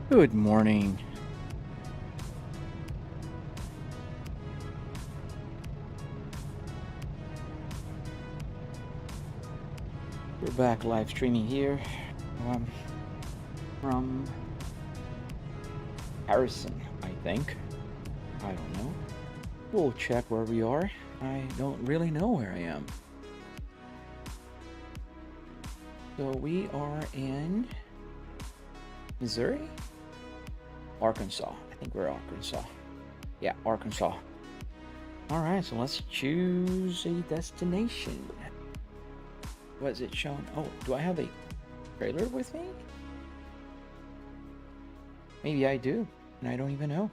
Good morning. We're back live streaming here from Harrison, I think. I don't know. We'll check where we are. I don't really know where I am. So we are in Missouri? Arkansas. I think we're Arkansas. Yeah, Arkansas. All right, so let's choose a destination. What is it showing? Oh, do I have a trailer with me? Maybe I do, and I don't even know.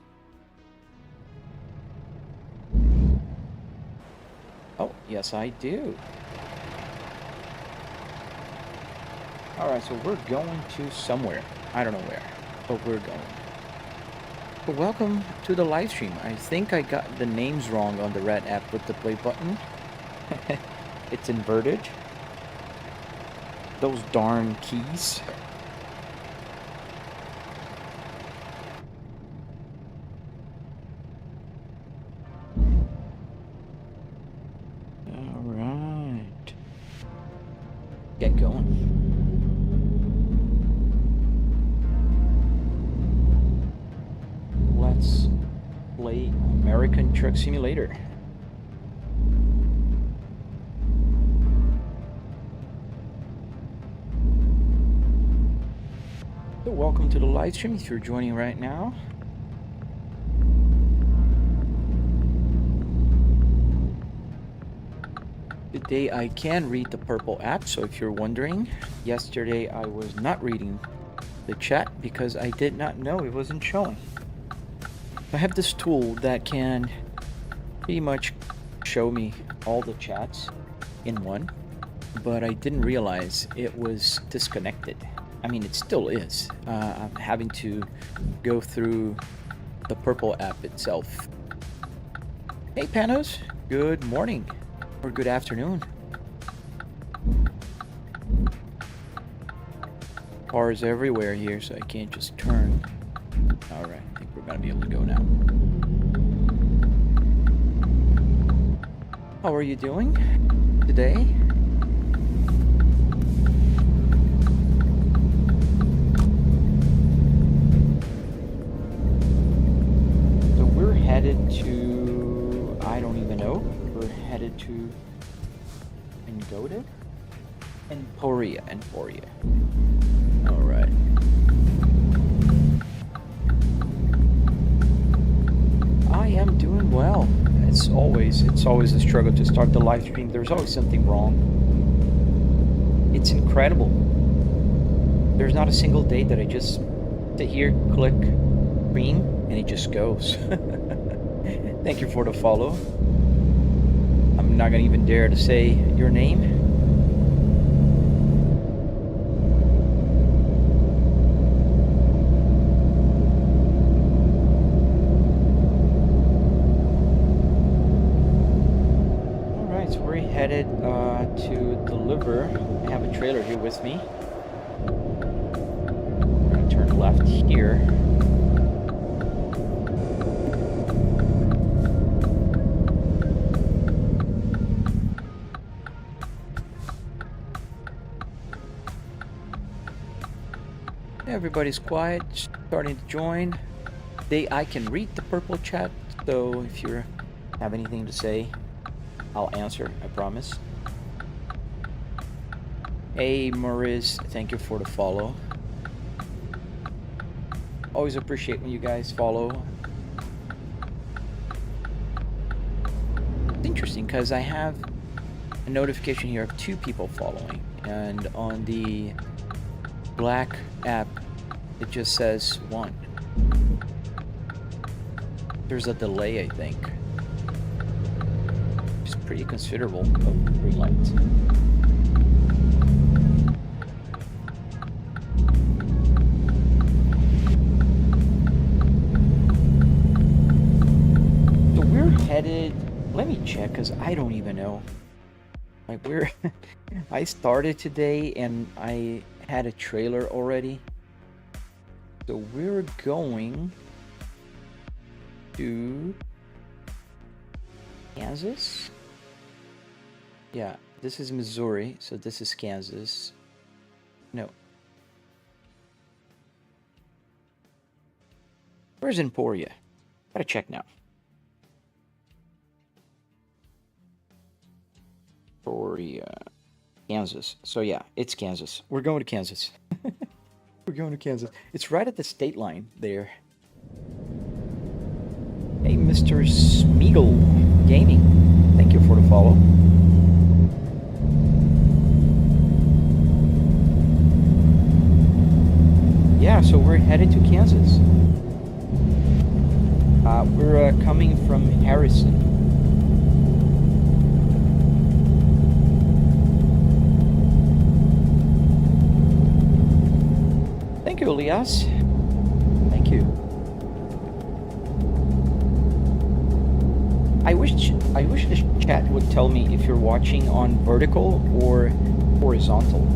Oh, yes, I do. All right, so we're going to somewhere. I don't know where, but we're going. But welcome to the live stream. I think I got the names wrong on the red app with the play button. It's inverted. Those darn keys. All right. Get going. Let's play American Truck Simulator. So welcome to the live stream if you're joining right now. Today I can read the purple app, so if you're wondering, yesterday I was not reading the chat because I did not know it wasn't showing. I have this tool that can pretty much show me all the chats in one, but I didn't realize it was disconnected. I mean, it still is. I'm having to go through the purple app itself. Hey Panos, good morning or good afternoon. Cars everywhere here, so I can't just turn. All right, I think we're gonna be able to go now. How are you doing today? So we're headed to, I don't even know. We're headed to Angoda? Emporia. All right. I am doing well. It's always a struggle to start the live stream. There's always something wrong. It's incredible. There's not a single day that I just sit here, click, stream, and it just goes. Thank you for the follow. I'm not gonna even dare to say your name. Headed to deliver. I have a trailer here with me. I'm gonna turn left here. Everybody's quiet, starting to join. I can read the purple chat, so if you have anything to say, I'll answer, I promise. Hey Maurice, thank you for the follow. Always appreciate when you guys follow. It's interesting because I have a notification here of 2 people following, and on the black app it just says 1. There's a delay, I think. Pretty considerable. Oh, green light. So we're headed, let me check because I don't even know. Like I started today and I had a trailer already. So we're going to Kansas. Yeah, this is Missouri, so this is Kansas. No. Where's Emporia? Gotta check now. Emporia, Kansas. So yeah, it's Kansas. We're going to Kansas. We're going to Kansas. It's right at the state line there. Hey, Mr. Smeagol Gaming. Thank you for the follow. Yeah, so we're headed to Kansas. We're coming from Harrison. Thank you, Elias. Thank you. I wish the chat would tell me if you're watching on vertical or horizontal.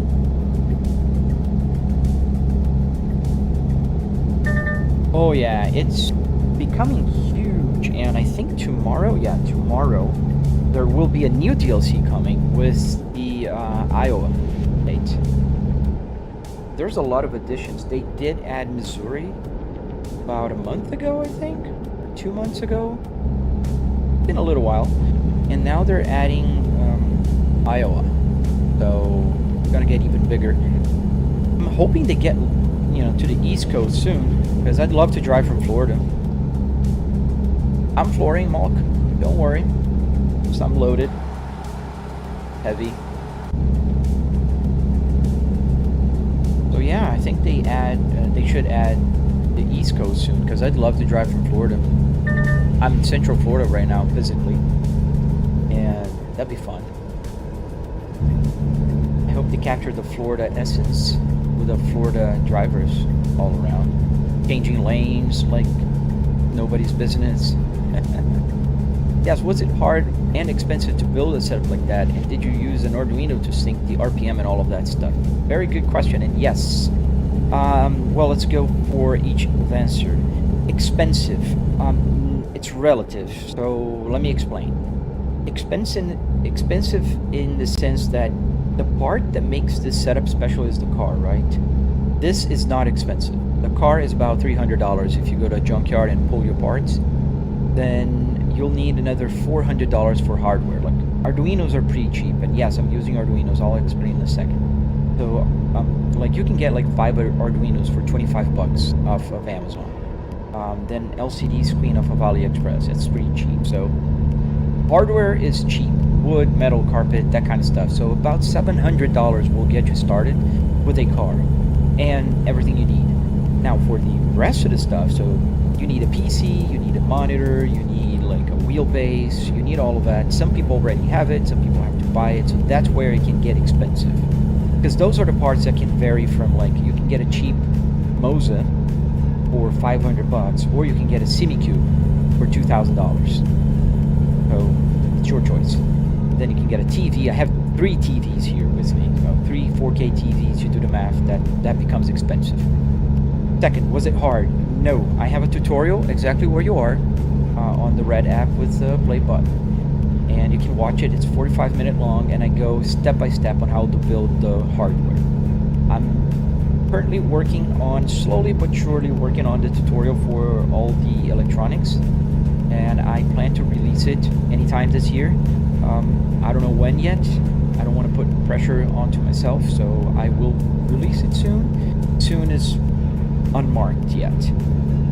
Oh yeah, it's becoming huge, and I think tomorrow, there will be a new DLC coming with the Iowa state. There's a lot of additions. They did add Missouri about a month ago, I think, or 2 months ago. Been a little while, and now they're adding Iowa, so it's gonna get even bigger. I'm hoping to get to the East Coast soon, because I'd love to drive from Florida. I'm flooring, Malk. Don't worry. I'm loaded. Heavy. So yeah, I think they should add the East Coast soon, because I'd love to drive from Florida. I'm in Central Florida right now, physically, and that'd be fun. I hope they capture the Florida essence with the Florida drivers all around, changing lanes like nobody's business. Yes, was it hard and expensive to build a setup like that, and did you use an Arduino to sync the RPM and all of that stuff? Very good question, and yes. Well, let's go for each answer. Expensive. It's relative, so let me explain. Expensive in the sense that the part that makes this setup special is the car, right? This is not expensive. The car is about $300 if you go to a junkyard and pull your parts. Then you'll need another $400 for hardware. Like, Arduinos are pretty cheap, and yes, I'm using Arduinos. I'll explain in a second. So, like, you can get like 5 Arduinos for 25 bucks off of Amazon. Then LCD screen off of AliExpress. It's pretty cheap. So hardware is cheap. Wood, metal, carpet, that kind of stuff. So about $700 will get you started with a car and everything you need. Now for the rest of the stuff, so you need a PC, you need a monitor, you need like a wheelbase, you need all of that. Some people already have it, some people have to buy it. So that's where it can get expensive. Because those are the parts that can vary from, like, you can get a cheap Moza for 500 bucks, or you can get a SimiCube for $2,000. So it's your choice. Then you can get a TV. I have 3 TVs here with me. 3 4K TVs. You do the math. That becomes expensive. Second, was it hard? No. I have a tutorial exactly where you are on the red app with the play button, and you can watch it. It's 45-minute long, and I go step by step on how to build the hardware. I'm currently slowly but surely working on the tutorial for all the electronics, and I plan to release it anytime this year. I don't know when yet. I don't want to put pressure onto myself, so I will release it soon. Soon is unmarked yet.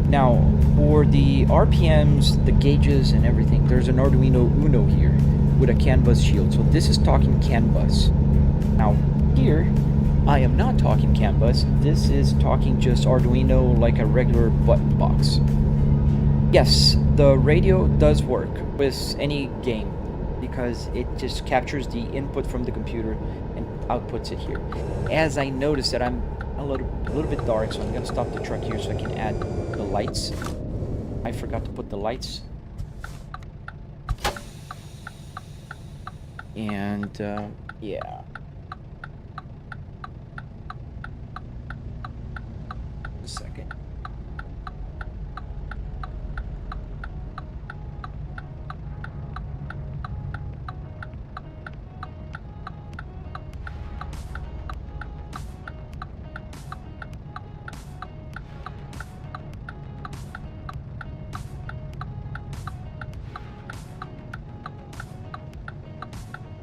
Now, for the RPMs, the gauges and everything, there's an Arduino Uno here with a CAN bus shield. So this is talking CAN bus. Now here, I am not talking CAN bus. This is talking just Arduino, like a regular button box. Yes, the radio does work with any game because it just captures the input from the computer and outputs it here. As I noticed that I'm a little bit dark, so I'm gonna stop the truck here so I can add the lights. I forgot to put the lights. And yeah. A second.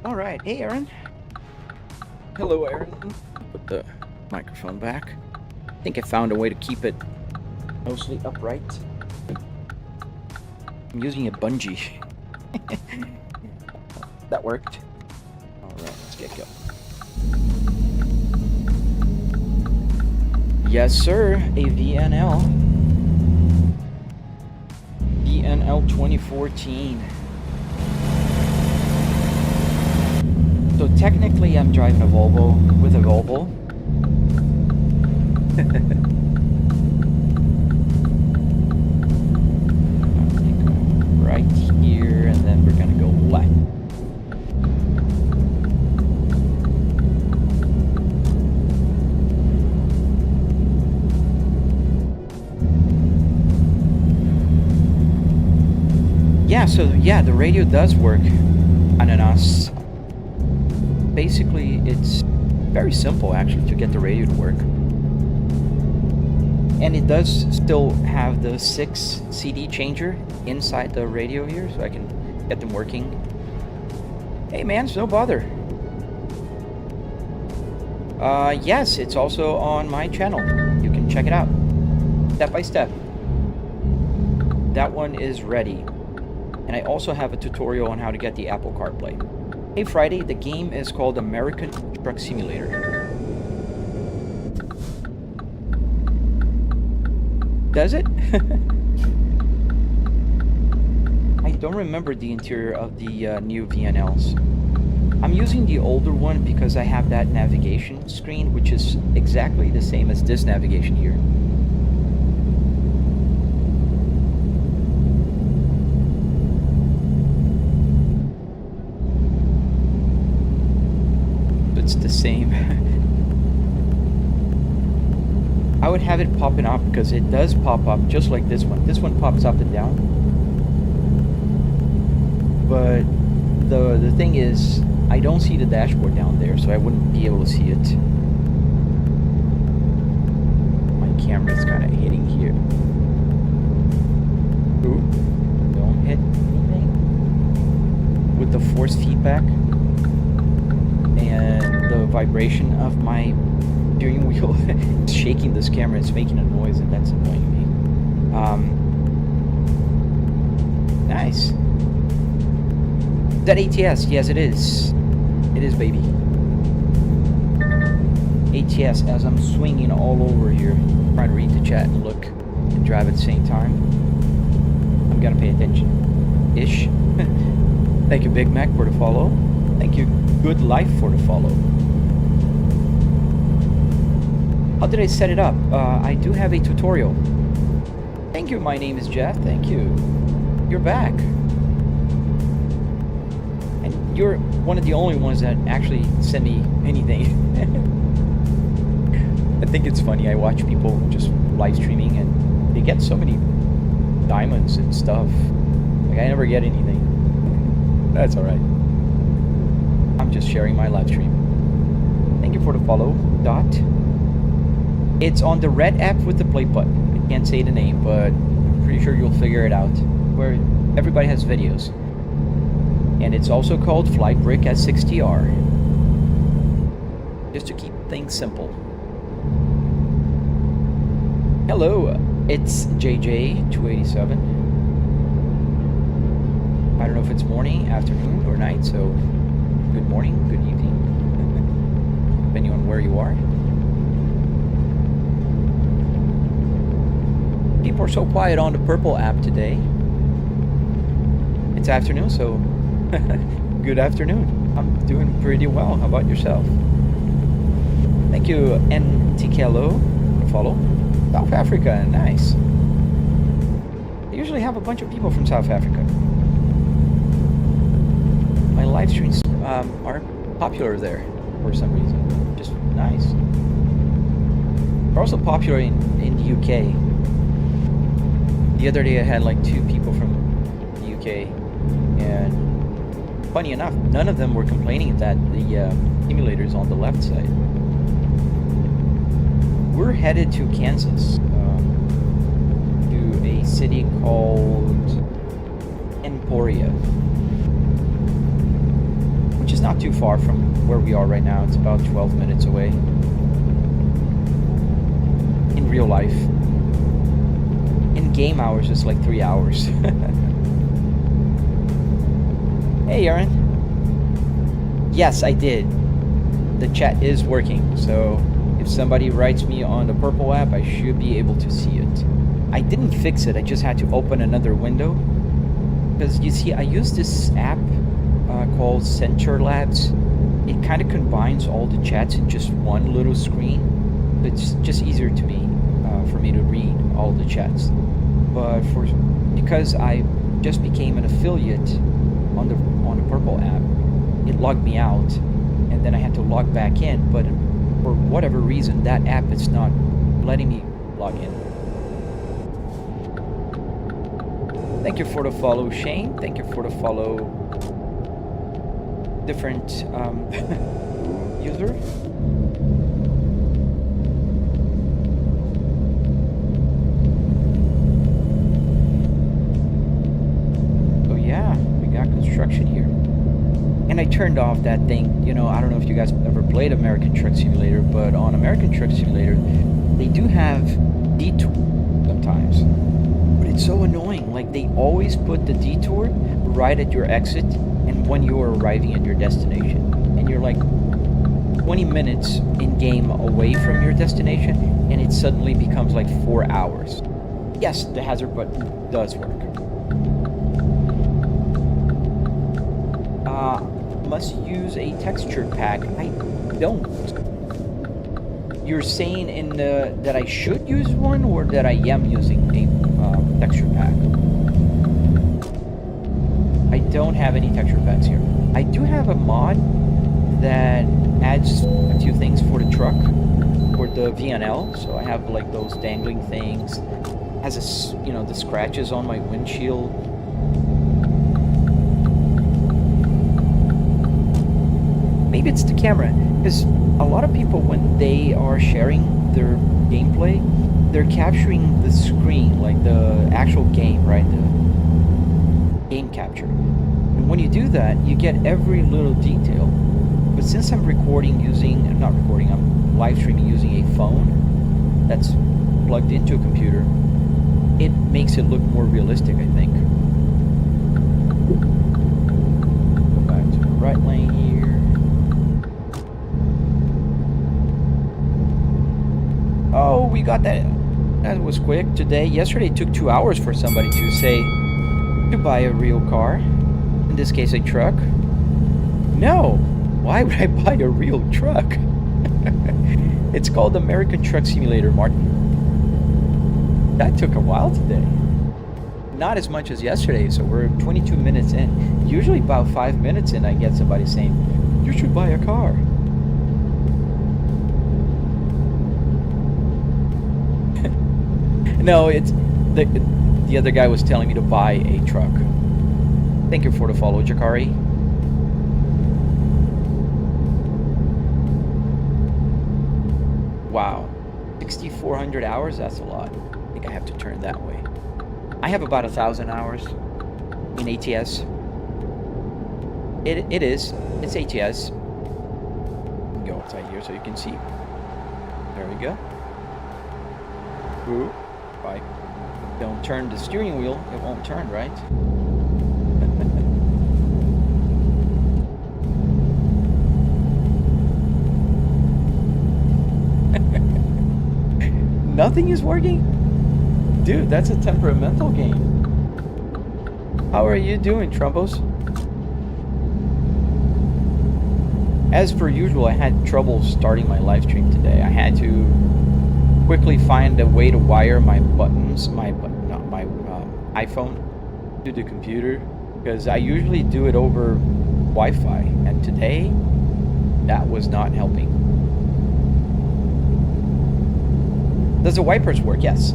All right. Hey, Aaron. Hello, Aaron. Put the microphone back. I think I found a way to keep it mostly upright. I'm using a bungee. That worked. All right, let's get going. Yes, sir. A VNL. VNL 2014. So technically I'm driving a Volvo with a Volvo. Right here, and then we're gonna go left. Yeah, so yeah, the radio does work, Ananas. Basically, it's very simple actually to get the radio to work. And it does still have the 6 CD changer inside the radio here, so I can get them working. Hey man, it's no bother. Yes, it's also on my channel. You can check it out. Step by step. That one is ready. And I also have a tutorial on how to get the Apple CarPlay. Hey Friday, the game is called American Truck Simulator. Does it? I don't remember the interior of the new VNLs. I'm using the older one because I have that navigation screen, which is exactly the same as this navigation here. It's the same. I would have it popping up because it does pop up just like this one. This one pops up and down. But the thing is, I don't see the dashboard down there, so I wouldn't be able to see it. My camera's kind of hitting here. Ooh, don't hit anything. With the force feedback and the vibration of my steering wheel it's shaking this camera, it's making a noise, and that's annoying me. Nice. Is that ATS? Yes, it is. It is, baby. ATS as I'm swinging all over here, trying to read the chat and look and drive at the same time. I'm gonna pay attention. Ish. Thank you, Big Mac, for the follow. Thank you, Good Life, for the follow. How did I set it up? I do have a tutorial. Thank you, my name is Jeff. Thank you. You're back. And you're one of the only ones that actually send me anything. I think it's funny. I watch people just live streaming and they get so many diamonds and stuff. Like, I never get anything. That's alright. I'm just sharing my live stream. Thank you for the follow, Dot. It's on the red app with the play button. I can't say the name, but I'm pretty sure you'll figure it out. Where everybody has videos. And it's also called Flybrick S60R. Just to keep things simple. Hello, it's JJ287. I don't know if it's morning, afternoon, or night, so good morning, good evening, depending on where you are. People are so quiet on the Purple app today. It's afternoon, so good afternoon. I'm doing pretty well. How about yourself? Thank you, NTKLO, for the follow. South Africa, nice. I usually have a bunch of people from South Africa. My live streams aren't popular there for some reason. Just nice. They're also popular in the UK. The other day I had like 2 people from the UK, and funny enough, none of them were complaining that the simulator is on the left side. We're headed to Kansas, to a city called Emporia, which is not too far from where we are right now. It's about 12 minutes away. In real life. In game hours, it's like 3 hours. Hey, Aaron. Yes, I did. The chat is working, so if somebody writes me on the purple app, I should be able to see it. I didn't fix it, I just had to open another window. Because you see, I use this app called Center Labs. It kind of combines all the chats in just one little screen. It's just easier to me, for me to read all the chats. But because I just became an affiliate on the purple app, it logged me out, and then I had to log back in, but for whatever reason that app is not letting me log in. Thank you for the follow, Shane. Thank you for the follow, different user. Oh yeah, we got construction here. And I turned off that thing, you know, I don't know if you guys ever played American Truck Simulator, but on American Truck Simulator, they do have detour sometimes. But it's so annoying, like they always put the detour right at your exit and when you are arriving at your destination. And you're like 20 minutes in game away from your destination and it suddenly becomes like 4 hours. Yes, the hazard button does work. Must use a texture pack. I don't. You're saying in the that I should use one or that I am using a texture pack? I don't have any texture packs here. I do have a mod that adds a few things for the truck, for the VNL. So I have like those dangling things. Has a, you know, the scratches on my windshield. Maybe it's the camera, because a lot of people, when they are sharing their gameplay, they're capturing the screen, like the actual game, right? The game capture. And when you do that, you get every little detail. But since I'm I'm live streaming using a phone that's plugged into a computer, it makes it look more realistic, I think. Go back to the right lane here. Oh, we got that. That was quick today. Yesterday it took 2 hours for somebody to say to buy a real car. In this case, a truck. No. Why would I buy a real truck? It's called American Truck Simulator, Martin. That took a while today. Not as much as yesterday, so we're 22 minutes in. Usually about 5 minutes in, I get somebody saying, you should buy a car. No, it's the other guy was telling me to buy a truck. Thank you for the follow, Jakari. Wow, 6,400 hours? That's a lot. I think I have to turn that way. I have about 1,000 hours in ATS. It is. It's ATS. Go outside here so you can see. There we go. Ooh. Right. Don't turn the steering wheel, it won't turn, right? Nothing is working? Dude, that's a temperamental game. How are you doing, Trumpos? As per usual, I had trouble starting my live stream today. I had to quickly find a way to wire my buttons, my iPhone to the computer, because I usually do it over Wi-Fi, and today that was not helping. Does the wipers work? Yes.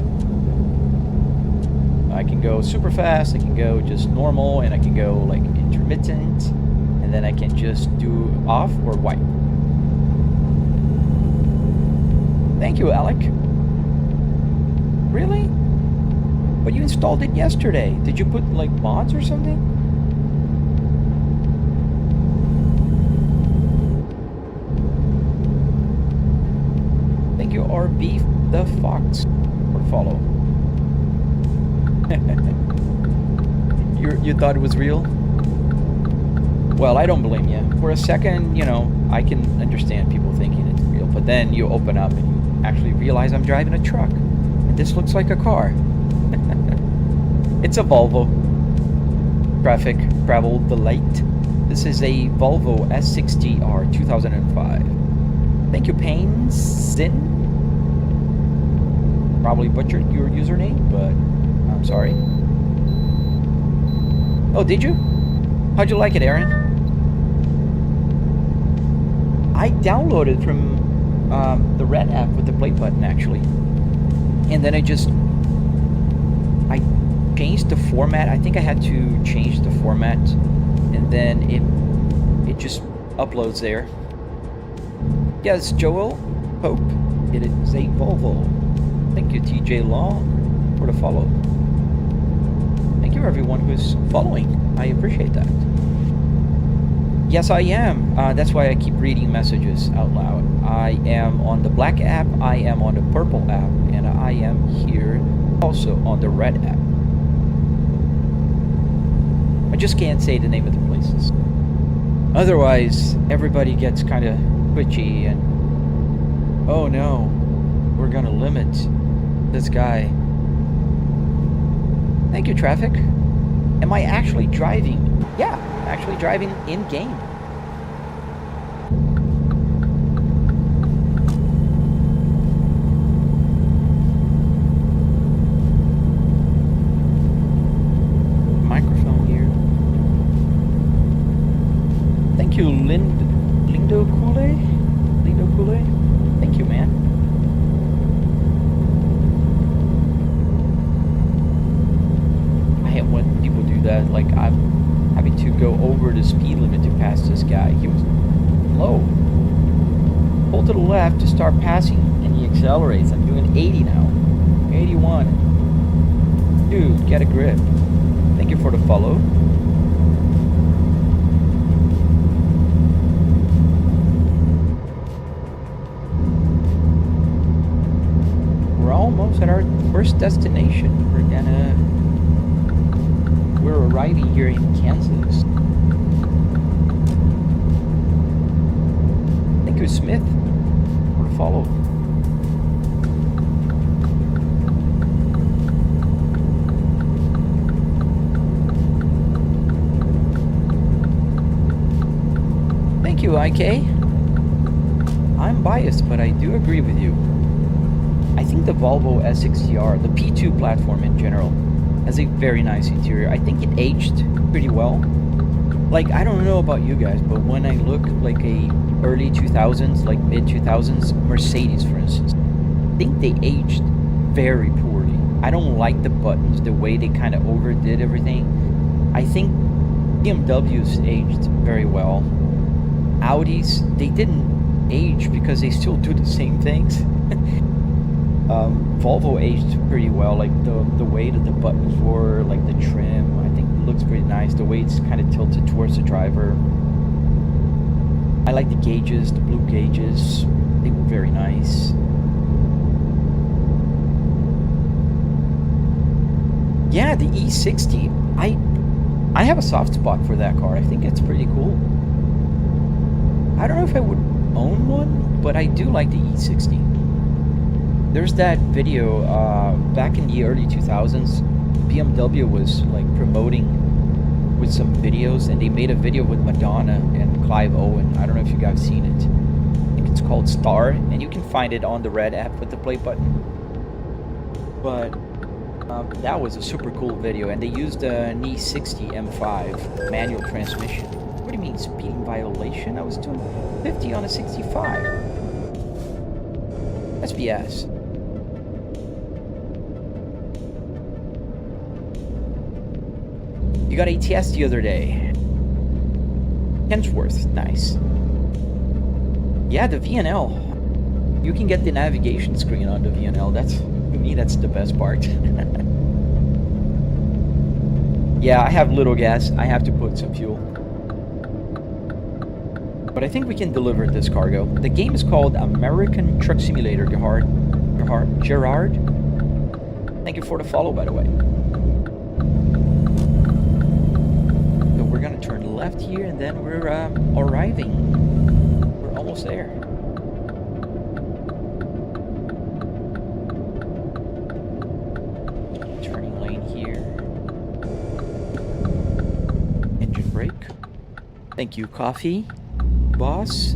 I can go super fast, I can go just normal, and I can go like intermittent, and then I can just do off or wipe. Thank you, Alec. Really? But you installed it yesterday. Did you put like mods or something? or Beef the Fox or follow. You thought it was real? Well, I don't blame you. For a second, you know, I can understand people thinking it's real, but then you open up and you actually realize I'm driving a truck. And this looks like a car. It's a Volvo. Traffic, travel, the light. This is a Volvo S60R 2005. Thank you, Payne Sin. Probably butchered your username, but I'm sorry. Oh, did you? How'd you like it, Aaron? I downloaded from the Red app with the play button, actually. And then I changed the format. I think I had to change the format. And then it just uploads there. Yes, Joel Pope. It is a Volvo. Thank you, TJ Long, for the follow. Thank you, everyone who's following. I appreciate that. Yes, I am. That's why I keep reading messages out loud. I am on the black app, I am on the purple app, and I am here also on the red app. I just can't say the name of the places. Otherwise, everybody gets kind of twitchy and, oh no, we're gonna limit this guy. Thank you, traffic. Am I actually driving? Yeah, I'm actually driving in-game. Microphone here. Thank you, Lindo Kule. Thank you, man. I hate when people do that. Like, I'm having to go over the speed limit to pass this guy. He was low. Pull to the left to start passing, and he accelerates. I'm doing 80 now. 81. Dude, get a grip. Thank you for the follow. We're almost at our first destination. We're arriving here in Kansas. Thank you, Smith, for the follow. Thank you, IK. I'm biased, but I do agree with you. I think the Volvo S60R, the P2 platform in general, has a very nice interior. I think it aged pretty well. Like, I don't know about you guys, but when I look like a early 2000s, like mid 2000s, Mercedes, for instance, I think they aged very poorly. I don't like the buttons, the way they kind of overdid everything. I think BMWs aged very well. Audis, they didn't age because they still do the same things. Volvo aged pretty well, like the way that the buttons were, like the trim, I think it looks pretty nice. The way it's kind of tilted towards the driver. I like the gauges, the blue gauges. They were very nice. Yeah, the E60. I have a soft spot for that car. I think it's pretty cool. I don't know if I would own one, but I do like the E60. There's that video back in the early 2000s. BMW was like promoting with some videos, and they made a video with Madonna and Clive Owen. I don't know if you guys seen it. I think it's called Star, and you can find it on the red app with the play button. But that was a super cool video, and they used an E60 M5 manual transmission. What do you mean speeding violation? I was doing 50 on a 65. That's BS. You got ATS the other day. Kensworth, nice. Yeah, the VNL. You can get the navigation screen on the VNL. That's, to me, that's the best part. Yeah, I have little gas. I have to put some fuel. But I think we can deliver this cargo. The game is called American Truck Simulator, Gehard. Gerard, thank you for the follow, by the way. So we're gonna turn left here, and then we're arriving. We're almost there. Turning lane here. Engine brake. Thank you, coffee, boss.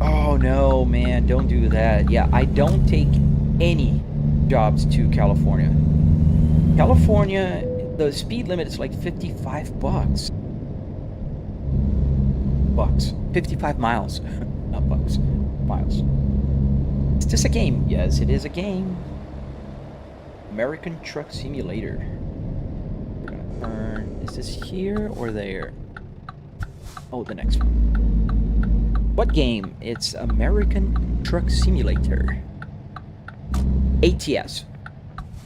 Oh no, man, don't do that. Yeah, I don't take any jobs to California. California, the speed limit is like 55 bucks. 55 miles. Not bucks. Miles. Is this a game? Yes, it is a game. American Truck Simulator. We're gonna turn. Is this here or there? Oh, the next one. What game? It's American Truck Simulator. ATS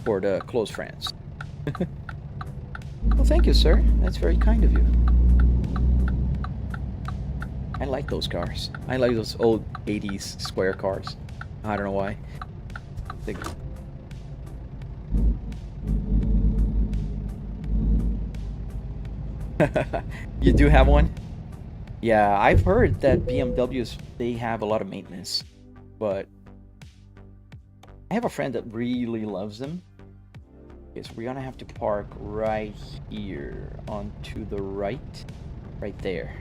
for the close friends. Well, thank you, sir. That's very kind of you. I like those cars. I like those old 80s square cars. I don't know why. You do have one? Yeah, I've heard that BMWs, they have a lot of maintenance, but I have a friend that really loves them. Okay, so we're gonna have to park right here onto the right there.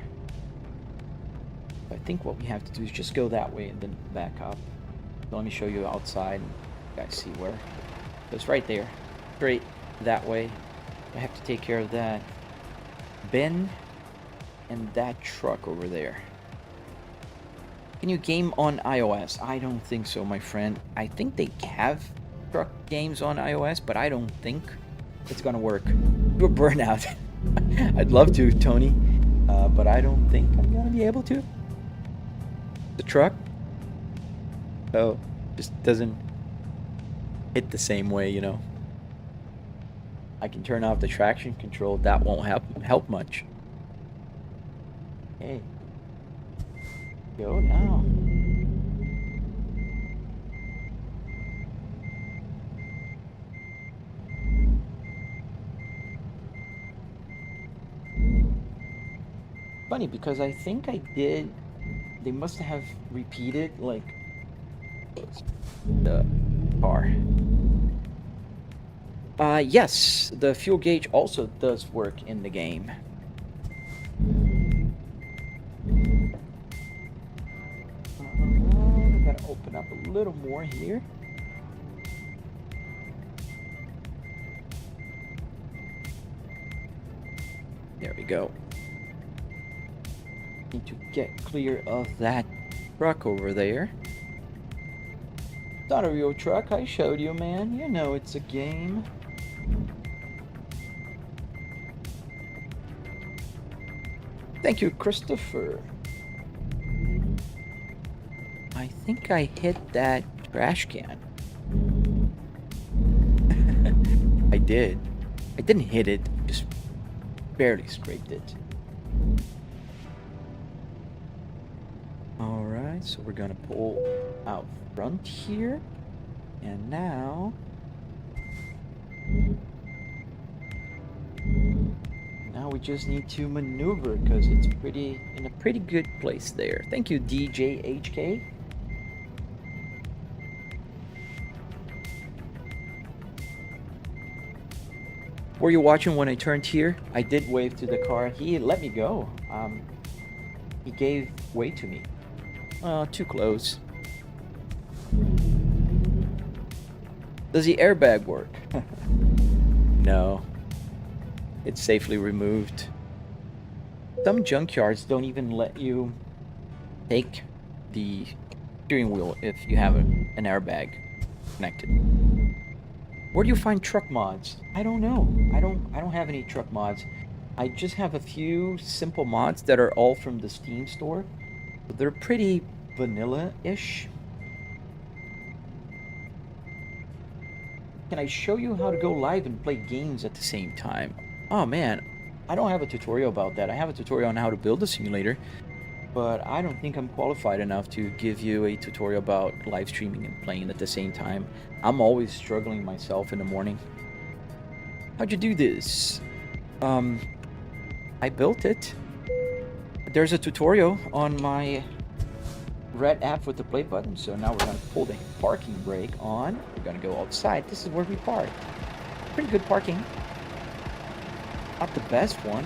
I think what we have to do is just go that way and then back up. So let me show you outside and you guys see where. So it's right there, straight that way. I have to take care of that bin and that truck over there. Can you game on iOS? I don't think so, my friend. I think they have truck games on iOS, but I don't think it's gonna work. You're burnout. I'd love to, Tony, but I don't think I'm gonna be able to. The truck, oh, just doesn't hit the same way, you know. I can turn off the traction control. That won't help much. Hey, go now. Funny, because I think I did. They must have repeated like the car. Yes, the fuel gauge also does work in the game. We gotta open up a little more here. There we go. Need to get clear of that truck over there. It's not a real truck. I showed you, man. You know it's a game. Thank you, Christopher. I think I hit that trash can. I did. I didn't hit it, just barely scraped it. Alright, so we're gonna pull out front here. And now we just need to maneuver because it's in a pretty good place there. Thank you, DJHK. Were you watching when I turned here? I did wave to the car. He let me go. He gave way to me. Too close. Does the airbag work? No. It's safely removed. Some junkyards don't even let you take the steering wheel if you have an airbag connected. Where do you find truck mods? I don't know. I don't have any truck mods. I just have a few simple mods that are all from the Steam store. They're pretty vanilla-ish. Can I show you how to go live and play games at the same time? Oh man, I don't have a tutorial about that. I have a tutorial on how to build a simulator. but I don't think I'm qualified enough to give you a tutorial about live streaming and playing at the same time. I'm always struggling myself in the morning. How'd you do this? Um, I built it. There's a tutorial on my red app with the play button. So now we're gonna pull the parking brake on. We're gonna go outside. This is where we park. Pretty good parking. Not the best one.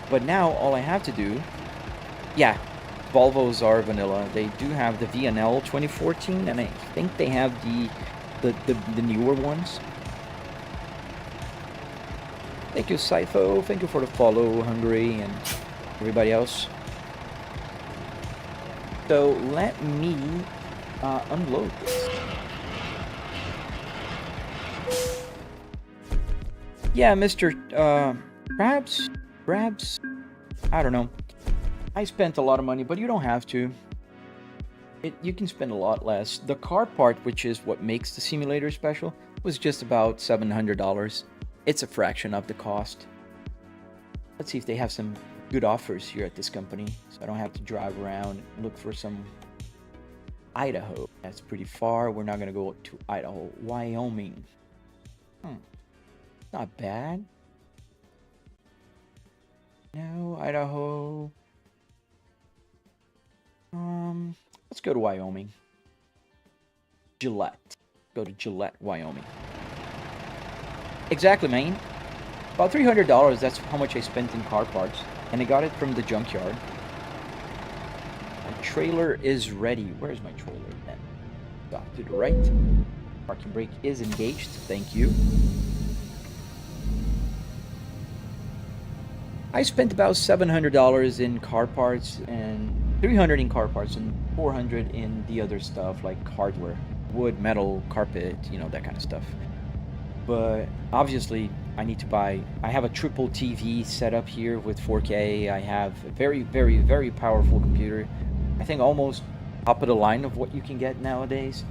But now all I have to do, yeah, Volvos are vanilla. They do have the VNL 2014, and I think they have the newer ones. Thank you, Sipho. Thank you for the follow, Hungary, and everybody else. So let me unload this. Yeah, Mr. Brabs, I don't know. I spent a lot of money, but you don't have to. You can spend a lot less. The car part, which is what makes the simulator special, was just about $700. It's a fraction of the cost. Let's see if they have some good offers here at this company, so I don't have to drive around and look for some. Idaho. That's pretty far. We're not gonna go to Idaho. Wyoming. Not bad. No, Idaho. Let's go to Wyoming. Gillette. Go to Gillette, Wyoming. Exactly, man. About $300, that's how much I spent in car parts. And I got it from the junkyard. My trailer is ready. Where's my trailer then? Off to the right. Parking brake is engaged. Thank you. I spent about $700 in car parts and $300 in car parts and $400 in the other stuff like hardware, wood, metal, carpet, you know, that kind of stuff. But obviously I need to buy, I have a triple TV set up here with 4K. I have a very, very, very powerful computer. I think almost top of the line of what you can get nowadays.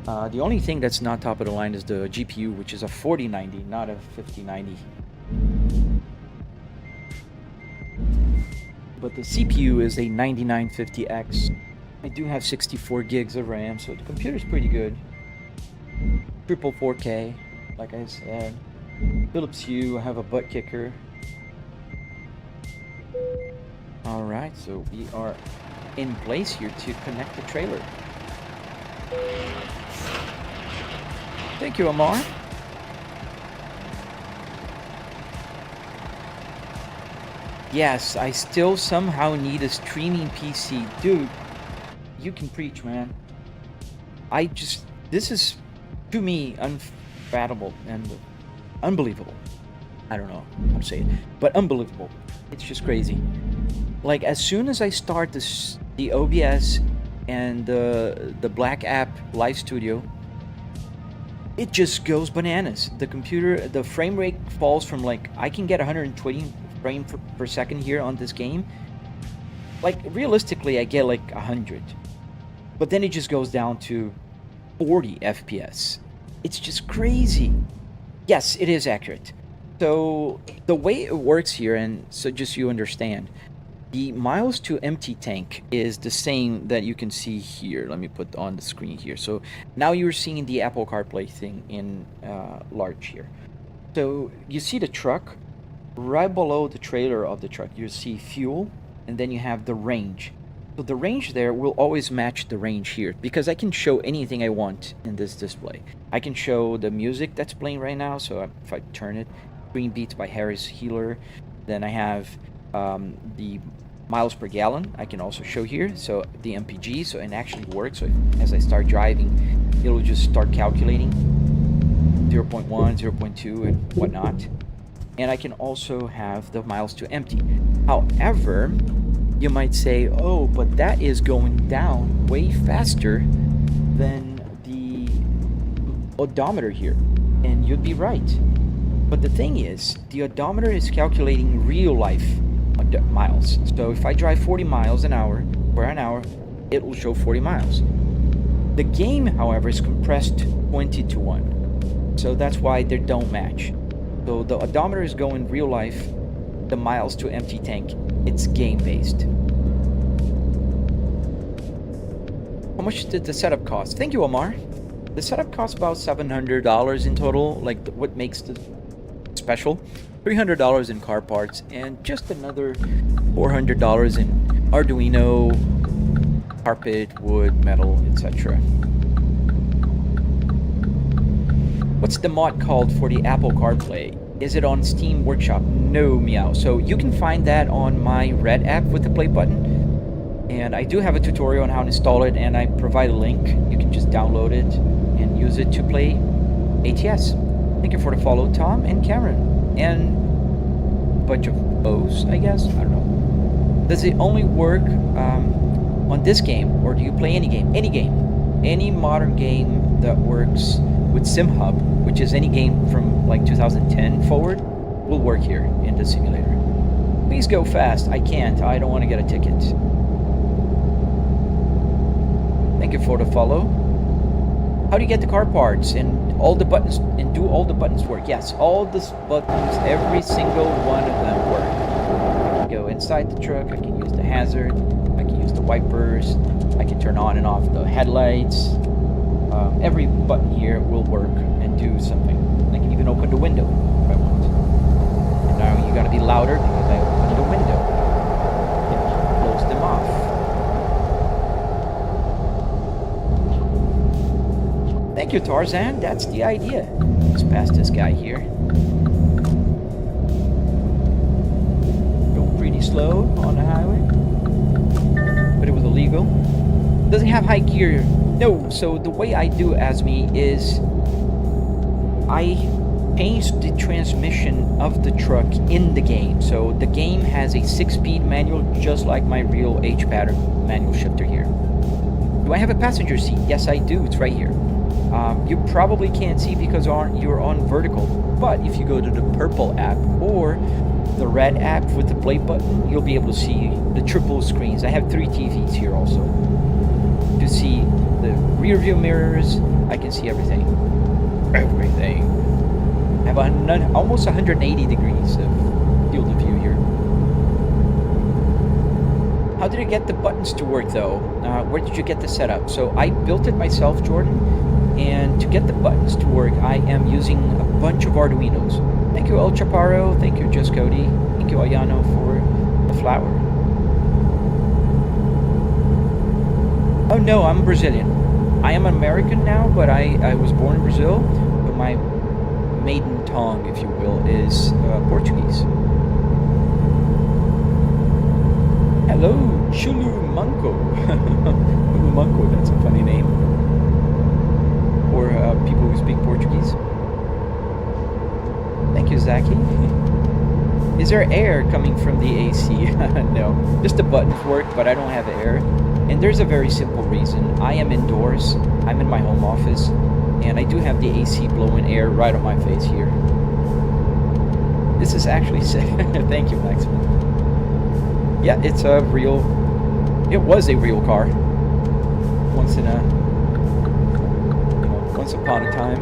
The only thing that's not top of the line is the GPU, which is a 4090, not a 5090. But the CPU is a 9950X. I do have 64 gigs of RAM, so the computer's pretty good. Triple 4K, like I said. Philips Hue, I have a butt kicker. Alright, so we are in place here to connect the trailer. Thank you, Amar. Yes, I still somehow need a streaming PC. Dude, you can preach, man. This is, to me, unfathomable and unbelievable. I don't know how to say it, but unbelievable. It's just crazy. Like, as soon as I start the OBS and the Black App Live Studio, it just goes bananas. The computer, the frame rate falls from, like, I can get 120 frames per second here on this game. Like, realistically, I get like 100. But then it just goes down to 40 FPS. It's just crazy. Yes, it is accurate. So the way it works here, and so just so you understand, the miles to empty tank is the same that you can see here. Let me put on the screen here. So now you're seeing the Apple CarPlay thing in large here. So you see the truck. Right below the trailer of the truck, you see fuel, and then you have the range. So the range there will always match the range here, because I can show anything I want in this display. I can show the music that's playing right now, so if I turn it, Green Beats by Harris Healer. Then I have the miles per gallon I can also show here, so the MPG, so it actually works. So as I start driving, it'll just start calculating 0.1, 0.2, and whatnot. And I can also have the miles to empty. However, you might say, oh, but that is going down way faster than the odometer here. And you'd be right. But the thing is, the odometer is calculating real life miles. So if I drive 40 miles an hour for an hour, it will show 40 miles. The game, however, is compressed 20 to 1. So that's why they don't match. So the odometer is going real life, the miles to empty tank, it's game based. much did the setup cost? Thank you, Omar. The setup costs about $700 in total, like what makes the special. $300 in car parts, and just another $400 in Arduino, carpet, wood, metal, etc. What's the mod called for the Apple CarPlay? Is it on Steam Workshop? No, meow. So you can find that on my Red app with the play button. And I do have a tutorial on how to install it, and I provide a link. You can just download it and use it to play ATS. Thank you for the follow, Tom and Cameron. And a bunch of O's, I guess. I don't know. Does it only work on this game, or do you play any game? Any game. Any modern game that works with SimHub, which is any game from like 2010 forward, will work here in the simulator. Please go fast. I can't. I don't want to get a ticket. Thank you for the follow. How do you get the car parts and all the buttons, and do all the buttons work? Yes, all the buttons, every single one of them work. I can go inside the truck, I can use the hazard, I can use the wipers, I can turn on and off the headlights. Every button here will work and do something. I can even open the window if I want. And now you gotta be louder because I opened the window. And close them off. Thank you, Tarzan. That's the idea. Let's pass this guy here. Go pretty slow on the highway. But it was illegal. Doesn't have high gear. No, so the way I do Asmi is I change the transmission of the truck in the game. So the game has a 6-speed manual just like my real H-pattern manual shifter here. Do I have a passenger seat? Yes, I do. It's right here. You probably can't see because you're on vertical, but if you go to the purple app or the red app with the play button, you'll be able to see the triple screens. I have 3 TVs here also. To see the rear view mirrors, I can see everything. Everything. I have almost 180 degrees of field of view here. How did I get the buttons to work though? Where did you get the setup? So I built it myself, Jordan. And to get the buttons to work, I am using a bunch of Arduinos. Thank you, El Chaparro. Thank you, Just Cody. Thank you, Ayano, for the flower. Oh no, I'm Brazilian. I am American now, but I was born in Brazil. But my maiden tongue, if you will, is Portuguese. Hello, Chulumanco. Chulumanco, that's a funny name. Or people who speak Portuguese. Thank you, Zaki. Is there air coming from the AC? No, just the buttons work, but I don't have air. And there's a very simple reason. I am indoors. I'm in my home office, and I do have the AC blowing air right on my face here. This is actually thank you, Maximum. Yeah, it's a real. It was a real car. Once upon a time.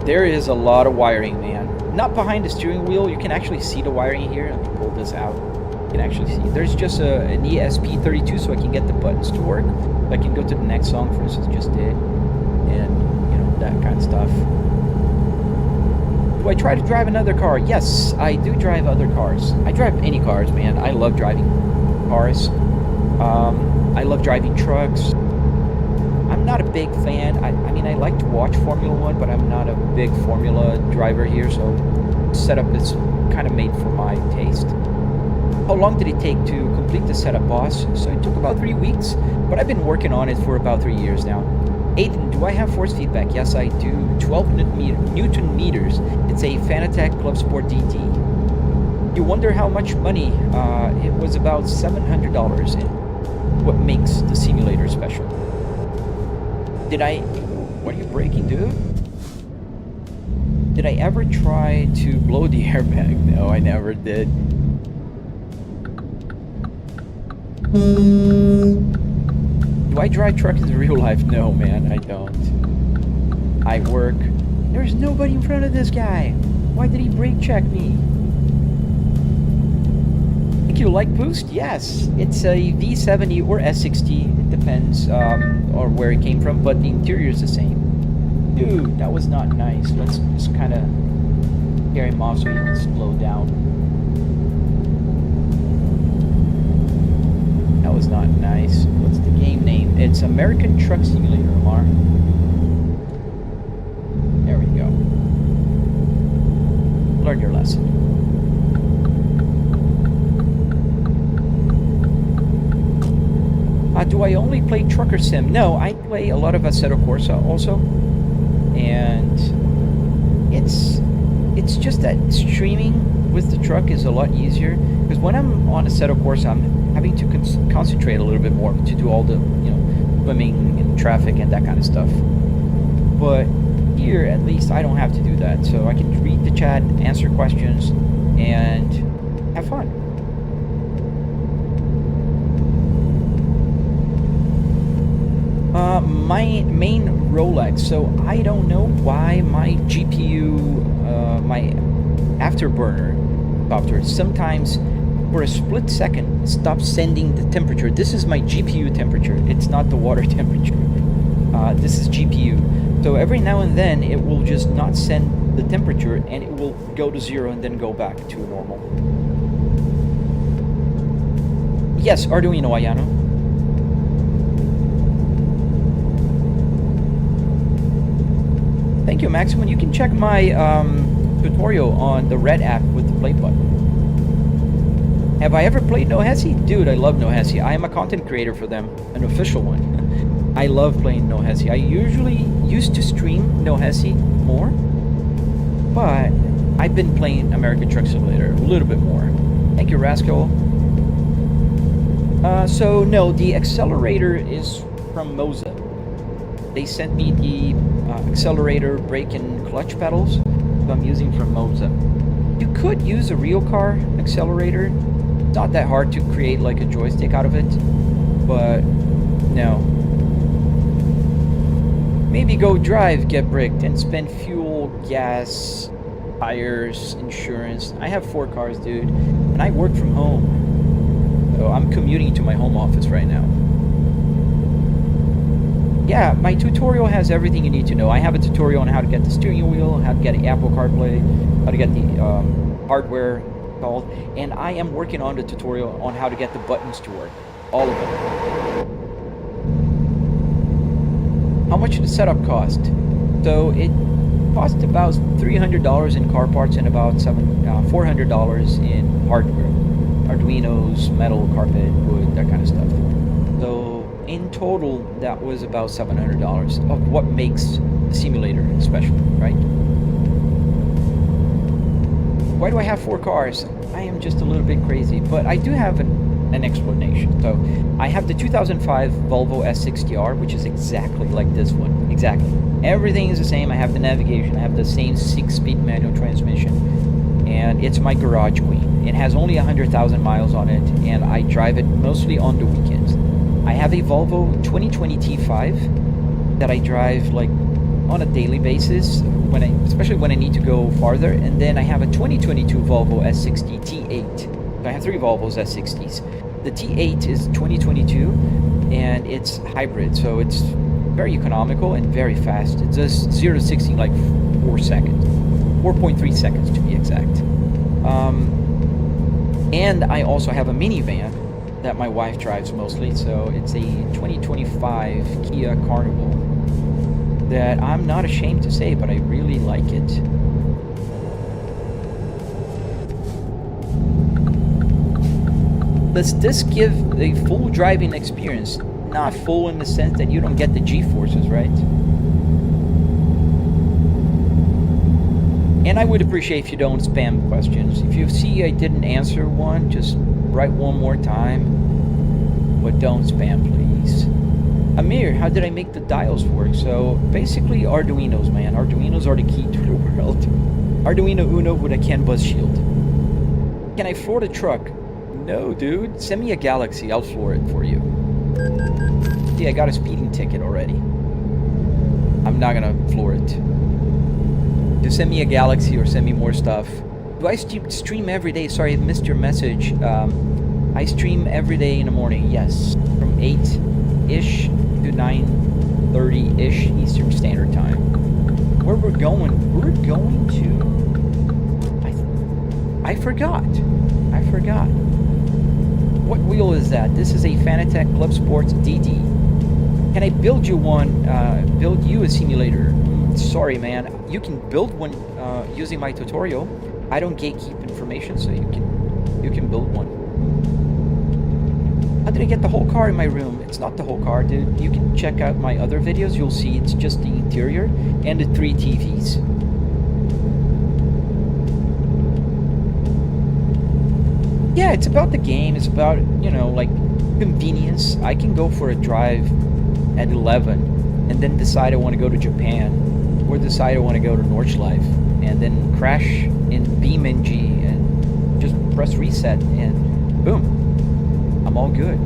There is a lot of wiring, man. Not behind the steering wheel. You can actually see the wiring here. Let me pull this out. You can actually see. There's just an ESP32 so I can get the buttons to work. I can go to the next song, for instance, just did. And, that kind of stuff. Do I try to drive another car? Yes, I do drive other cars. I drive any cars, man. I love driving cars. I love driving trucks. I'm not a big fan. I mean, I like to watch Formula 1, but I'm not a big Formula driver here, so setup is kind of made for my taste. How long did it take to complete the setup, boss? So it took about 3 weeks, but I've been working on it for about 3 years now. Aiden, do I have force feedback? Yes, I do. 12 Newton meters. It's a Fanatec Club Sport DT. You wonder how much money? It was about $700. And what makes the simulator special? What are you braking, dude? Did I ever try to blow the airbag? No, I never did. Do I drive trucks in real life? No, man, I don't. I work. There's nobody in front of this guy. Why did he brake check me? Thank you, you like boost? Yes, it's a V70 or S60. It depends or where it came from, but the interior is the same. Dude, that was not nice. Let's just kind of carry him off so he can slow down. That was not nice. What's the game name? It's American Truck Simulator, Omar. There we go. Learn your lesson. Do I only play Trucker Sim? No, I play a lot of Assetto Corsa also. And it's just that streaming with the truck is a lot easier. Because when I'm on Assetto Corsa, I'm having to concentrate a little bit more to do all the, swimming and traffic and that kind of stuff. But here, at least, I don't have to do that. So I can read the chat, answer questions, and have fun. My main Rolex. So I don't know why my GPU, my afterburner software sometimes for a split second stops sending the temperature. This is my GPU temperature. It's not the water temperature. This is GPU. So every now and then it will just not send the temperature and it will go to 0 and then go back to normal. Yes, Arduino Ayano. Thank you, Maximum. You can check my tutorial on the red app with the play button. Have I ever played No Hesi? Dude, I love No Hesi. I am a content creator for them, an official one. I love playing No Hesi. I usually used to stream No Hesi more, but I've been playing American Truck Simulator a little bit more. Thank you, Rascal. So no, the accelerator is from Moza. They sent me the accelerator, brake, and clutch pedals that I'm using from Moza. You could use a real car accelerator. It's not that hard to create like a joystick out of it, but no. Maybe go drive, get bricked, and spend fuel, gas, tires, insurance. I have 4 cars, dude, and I work from home. So I'm commuting to my home office right now. Yeah, my tutorial has everything you need to know. I have a tutorial on how to get the steering wheel, how to get an Apple CarPlay, how to get the hardware installed, and I am working on the tutorial on how to get the buttons to work. All of them. How much did the setup cost? So it cost about $300 in car parts and about $400 in hardware. Arduinos, metal, carpet, wood, that kind of stuff. So in total, that was about $700 of what makes the simulator special, right? Why do I have 4 cars? I am just a little bit crazy, but I do have an explanation. So I have the 2005 Volvo S60R, which is exactly like this one. Exactly. Everything is the same. I have the navigation. I have the same 6-speed manual transmission. And it's my garage queen. It has only 100,000 miles on it, and I drive it mostly on the weekends. I have a Volvo 2020 T5 that I drive like on a daily basis, especially when I need to go farther. And then I have a 2022 Volvo S60 T8. So I have 3 Volvos S60s. The T8 is 2022, and it's hybrid, so it's very economical and very fast. It does 0 to 60 in like 4 seconds. 4.3 seconds to be exact. And I also have a minivan that my wife drives mostly, so it's a 2025 Kia Carnival that I'm not ashamed to say, but I really like it. Does this give a full driving experience? Not full in the sense that you don't get the G-forces, right? And I would appreciate if you don't spam questions. If you see I didn't answer one, just write one more time. But don't spam, please. Amir, how did I make the dials work? So basically Arduinos, man. Arduinos are the key to the world. Arduino Uno with a CAN bus shield. Can I floor the truck? No, dude. Send me a Galaxy. I'll floor it for you. See, I got a speeding ticket already. I'm not gonna floor it. Just send me a Galaxy or send me more stuff. Do I stream every day? Sorry, I missed your message. I stream every day in the morning, yes. From 8-ish to 9:30-ish Eastern Standard Time. Where we're going to... I forgot. What wheel is that? This is a Fanatec Club Sports DD. Can I build you a simulator? Sorry, man. You can build one using my tutorial. I don't gatekeep information, so you can build one. How did I get the whole car in my room? It's not the whole car, dude. You can check out my other videos. You'll see it's just the interior and the 3 TVs. Yeah, it's about the game. It's about, like convenience. I can go for a drive at 11 and then decide I want to go to Japan or decide I want to go to Nordschleife and then crash in BeamNG and just press reset and boom. I'm all good.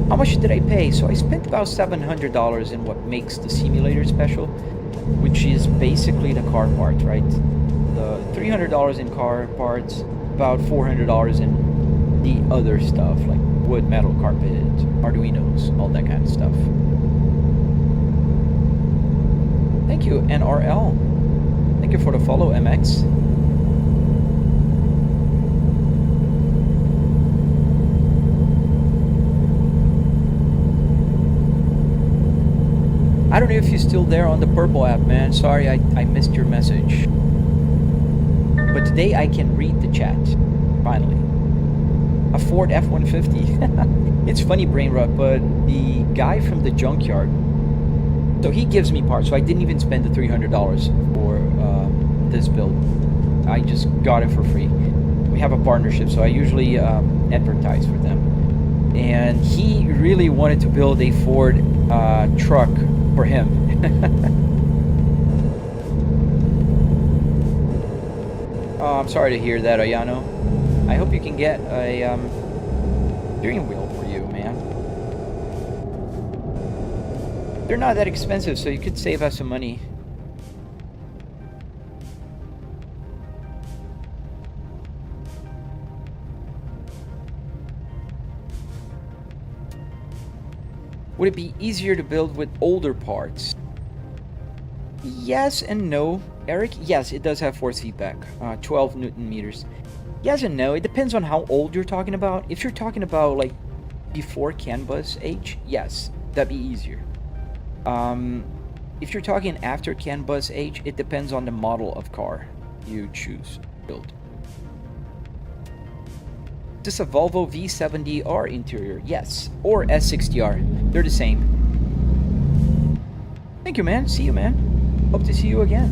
How much did I pay? So I spent about $700 in what makes the simulator special, which is basically the car parts, right? The $300 in car parts, about $400 in the other stuff, like wood, metal, carpet, Arduinos, all that kind of stuff. Thank you, NRL. Thank you for the follow, MX. I don't know if you're still there on the Purple app, man. Sorry, I missed your message. But today I can read the chat, finally. A Ford F-150. It's funny, brain rot, but the guy from the junkyard, so he gives me parts, so I didn't even spend the $300 for this build. I just got it for free. We have a partnership, so I usually advertise for them. And he really wanted to build a Ford truck for him. Oh, I'm sorry to hear that, Ayano. I hope you can get a steering wheel for you, man. They're not that expensive, so you could save us some money. Would it be easier to build with older parts? Yes and no, Eric. Yes, it does have force feedback, 12 Newton meters. Yes and no. It depends on how old you're talking about. If you're talking about like before CAN bus age, yes, that'd be easier. If you're talking after CAN bus age, it depends on the model of car you choose to build. Is this a Volvo V70R interior? Yes. Or S60R. They're the same. Thank you, man. See you, man. Hope to see you again.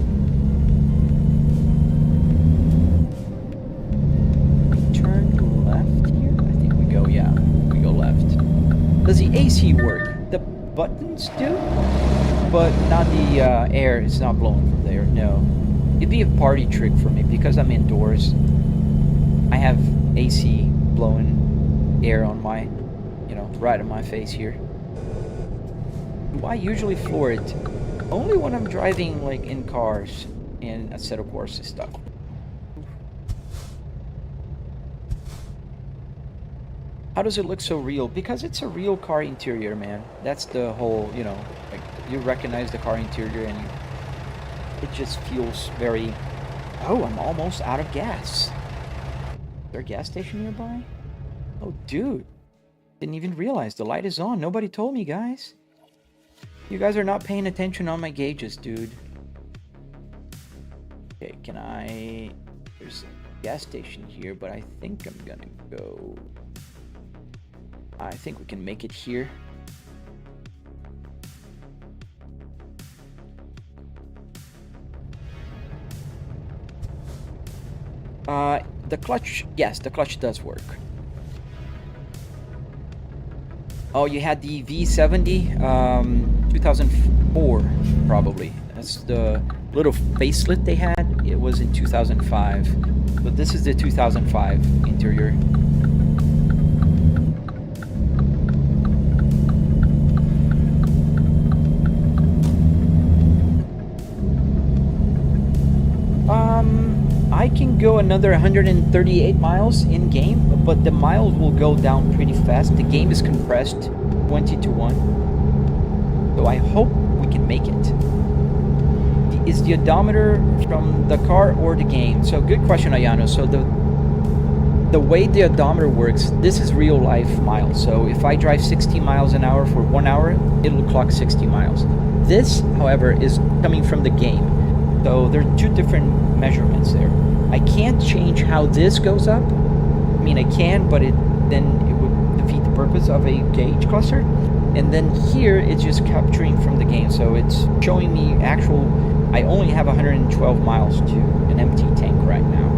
We turn left here? I think we go, yeah. We go left. Does the AC work? The buttons do, but not the air. It's not blowing from there, no. It'd be a party trick for me because I'm indoors. I have AC blowing air on my, right on my face here. Do I usually floor it? Only when I'm driving like in cars and a set of courses stuff. How does it look so real? Because it's a real car interior, man. That's the whole, like you recognize the car interior and it just feels very... Oh, I'm almost out of gas. Is there a gas station nearby? Oh, dude. Didn't even realize the light is on. Nobody told me, guys. You guys are not paying attention on my gauges, dude. Okay, can I... There's a gas station here, but I think I'm gonna go... I think we can make it here. The clutch, yes, the clutch does work. Oh, you had the V70, 2004, probably. That's the little facelift they had. It was in 2005. But this is the 2005 interior. I can go another 138 miles in game, but the miles will go down pretty fast. The game is compressed 20 to 1. So I hope we can make it. Is the odometer from the car or the game? So good question, Ayano. So the way the odometer works, this is real life miles. So if I drive 60 miles an hour for 1 hour, it'll clock 60 miles. This, however, is coming from the game. So there are two different measurements there. I can't change how this goes up. I mean, I can, but then it would defeat the purpose of a gauge cluster. And then here, it's just capturing from the game. So it's showing me actual... I only have 112 miles to an empty tank right now.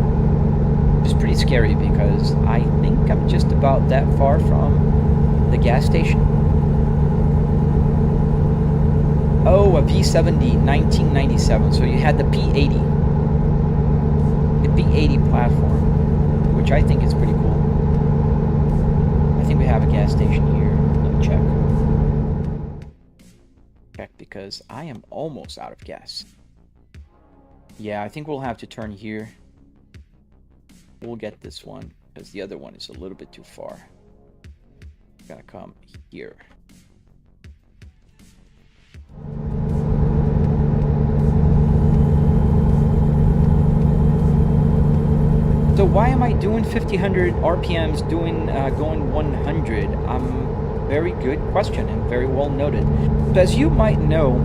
Which is pretty scary because I think I'm just about that far from the gas station. Oh, a V70, 1997. So you had the P80. The P80 platform, which I think is pretty cool. I think we have a gas station here. Let me check because I am almost out of gas. Yeah, I think we'll have to turn here. We'll get this one because the other one is a little bit too far. Gotta come here. So why am I doing 1500 RPMs going 100? Very good question and very well noted. So as you might know,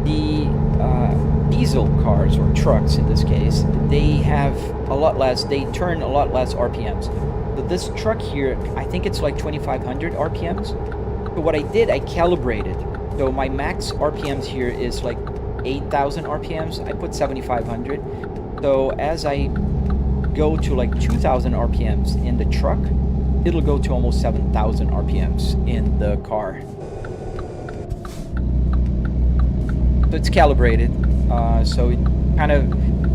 the diesel cars or trucks in this case, they have a lot less, they turn a lot less RPMs. So this truck here, I think it's like 2500 RPMs. So what I did, I calibrated. So my max RPMs here is like 8000 RPMs. I put 7500. So as I go to like 2000 RPMs in the truck, it'll go to almost 7000 RPMs in the car. So it's calibrated, so it kind of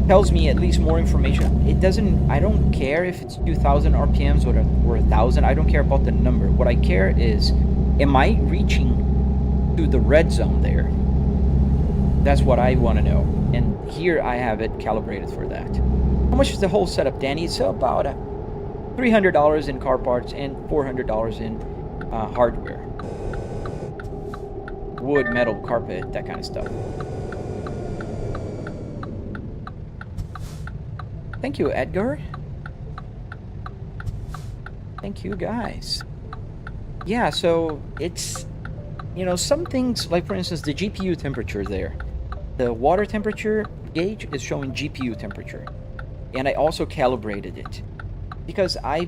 tells me at least more information. It doesn't, I don't care if it's 2000 RPMs or 1000. I don't care about the number. What I care is, am I reaching to the red zone there? That's what I want to know. And here I have it calibrated for that. How much is the whole setup, Danny? It's about $300 in car parts and $400 in hardware. Wood, metal, carpet, that kind of stuff. Thank you, Edgar. Thank you, guys. Yeah, so it's, you know, some things, like for instance, the GPU temperature there. The water temperature gauge is showing GPU temperature. And I also calibrated it. Because I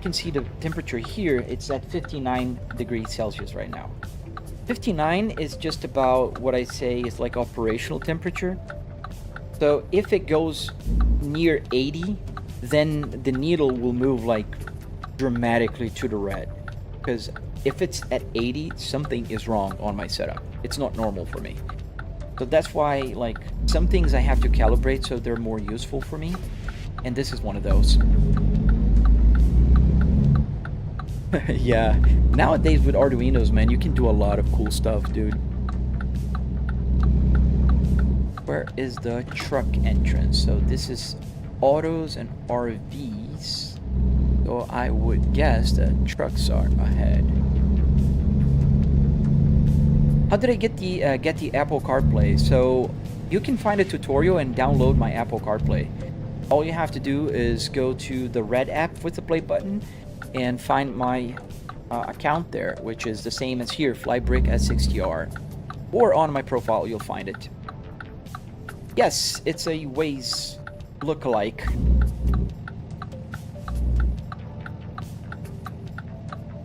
can see the temperature here, it's at 59 degrees Celsius right now. 59 is just about what I say is like operational temperature. So if it goes near 80, then the needle will move like dramatically to the red. Because if it's at 80, something is wrong on my setup. It's not normal for me. So that's why like some things I have to calibrate so they're more useful for me. And this is one of those. Yeah, nowadays with Arduinos, man, you can do a lot of cool stuff, dude. Where is the truck entrance? So this is autos and RVs. So I would guess the trucks are ahead. How did I get the Apple CarPlay? So you can find a tutorial and download my Apple CarPlay. All you have to do is go to the red app with the play button and find my account there, which is the same as here, Flybrick S60R. Or on my profile, you'll find it. Yes, it's a Waze lookalike.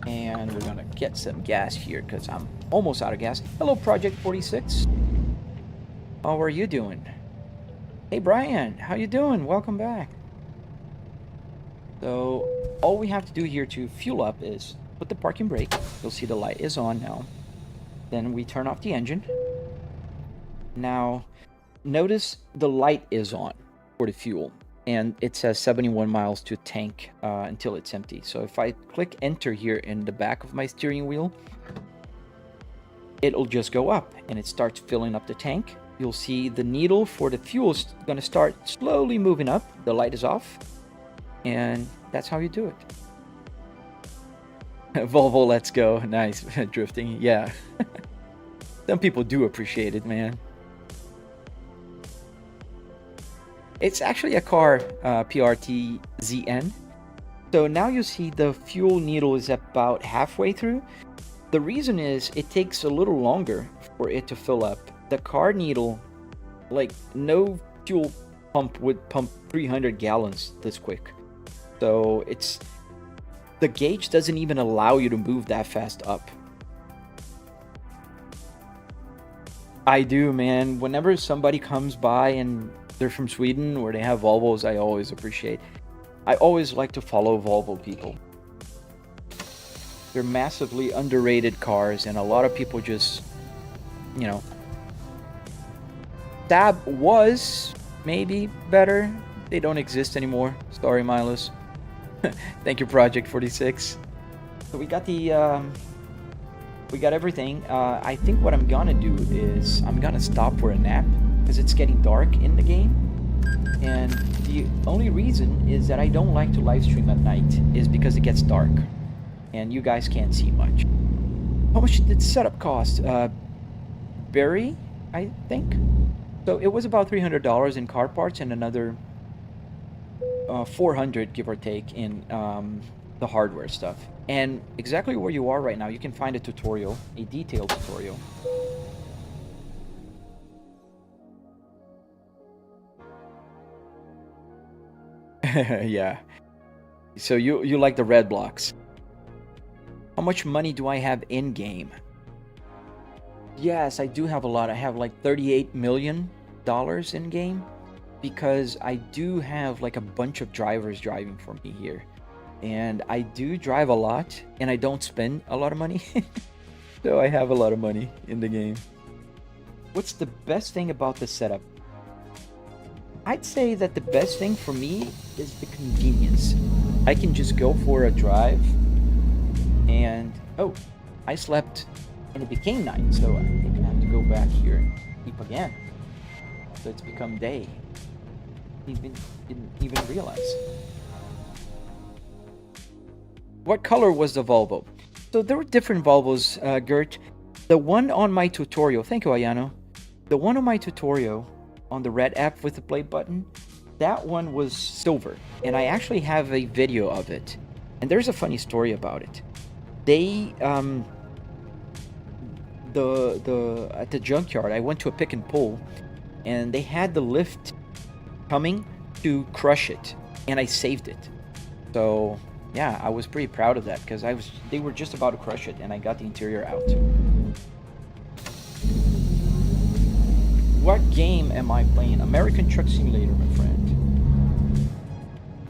And we're gonna get some gas here because I'm almost out of gas. Hello, Project 46. How are you doing? Hey, Brian, how you doing? Welcome back. So all we have to do here to fuel up is put the parking brake. You'll see the light is on now. Then we turn off the engine. Now, notice the light is on for the fuel. And it says 71 miles to tank until it's empty. So if I click enter here in the back of my steering wheel, it'll just go up and it starts filling up the tank. you'll see the needle for the fuel is going to start slowly moving up. The light is off, and that's how you do it. Volvo, let's go. Nice. Drifting, yeah. Some people do appreciate it, man. It's actually a car, PRT ZN. So now you see the fuel needle is about halfway through. The reason is it takes a little longer for it to fill up. The car needle, like no fuel pump would pump 300 gallons this quick. So the gauge doesn't even allow you to move that fast up. I do, man. Whenever somebody comes by and they're from Sweden or they have Volvos, I always appreciate. I always like to follow Volvo people. They're massively underrated cars, and a lot of people just, you know. Saab was maybe better. They don't exist anymore. Sorry, Milos. Thank you, Project 46. So we got we got everything. I think what I'm gonna do is I'm gonna stop for a nap because it's getting dark in the game. And the only reason is that I don't like to live stream at night is because it gets dark and you guys can't see much. How much did setup cost? Barry, I think. So it was about $300 in car parts and another $400, give or take, in the hardware stuff. And exactly where you are right now, you can find a tutorial, a detailed tutorial. Yeah. So you like the red blocks. How much money do I have in game? Yes, I do have a lot. I have like $38 million in game because I do have like a bunch of drivers driving for me here. And I do drive a lot and I don't spend a lot of money. So I have a lot of money in the game. What's the best thing about this setup? I'd say that the best thing for me is the convenience. I can just go for a drive and, oh, I slept and it became night, so I think I have to go back here and sleep again. So it's become day. Didn't even realize. What color was the Volvo? So there were different Volvos, Gert. The one on my tutorial, thank you, Ayano. The one on my tutorial on the red app with the play button, that one was silver. And I actually have a video of it. And there's a funny story about it. They, at the junkyard, I went to a pick and pull, and they had the lift coming to crush it, and I saved it. So yeah, I was pretty proud of that because they were just about to crush it, and I got the interior out. What game am I playing? American Truck Simulator, my friend.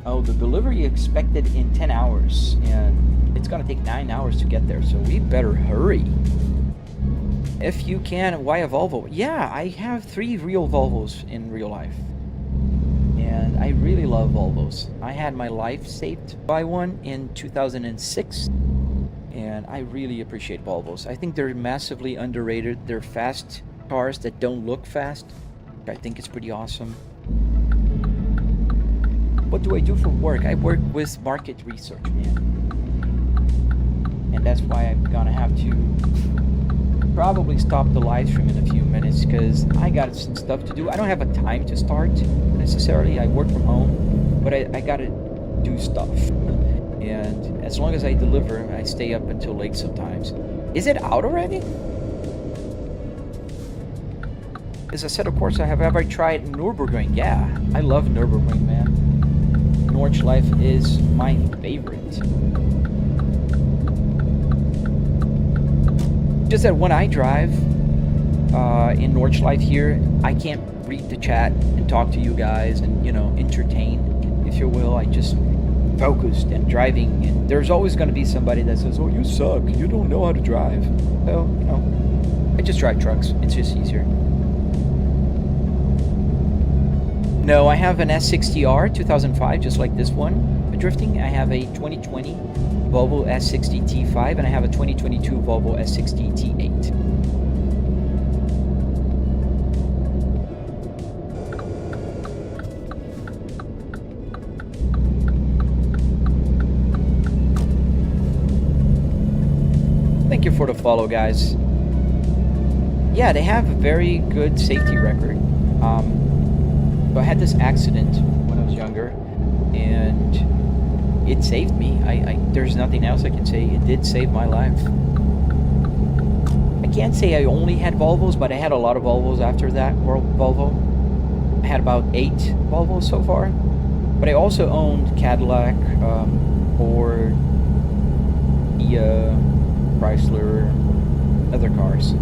Oh, the delivery expected in 10 hours, and it's gonna take 9 hours to get there, so we better hurry. If you can, why a Volvo? Yeah, I have 3 real Volvos in real life. And I really love Volvos. I had my life saved by one in 2006. And I really appreciate Volvos. I think they're massively underrated. They're fast cars that don't look fast. I think it's pretty awesome. What do I do for work? I work with market research, man. And that's why I'm gonna have to probably stop the live stream in a few minutes because I got some stuff to do. I don't have a time to start necessarily. I work from home, but I gotta do stuff. And as long as I deliver, I stay up until late sometimes. Is it out already? As I said, of course, have I ever tried Nürburgring? Yeah, I love Nürburgring, man. Nordschleife is my favorite. Just that when I drive in Nordschleife here, I can't read the chat and talk to you guys and, you know, entertain, if you will. I just focused and driving, and there's always going to be somebody that says, oh, you suck, you don't know how to drive. So, you know, I just drive trucks. It's just easier. No, I have an S60R 2005, just like this one. Drifting. I have a 2020 Volvo S60 T5, and I have a 2022 Volvo S60 T8. for the follow, guys. Yeah, they have a very good safety record. So I had this accident when I was younger, and it saved me. There's nothing else I can say. It did save my life. I can't say I only had Volvos, but I had a lot of Volvos after that Volvo. I had about 8 Volvos so far. But I also owned Cadillac, Ford, Kia, Chrysler, other cars.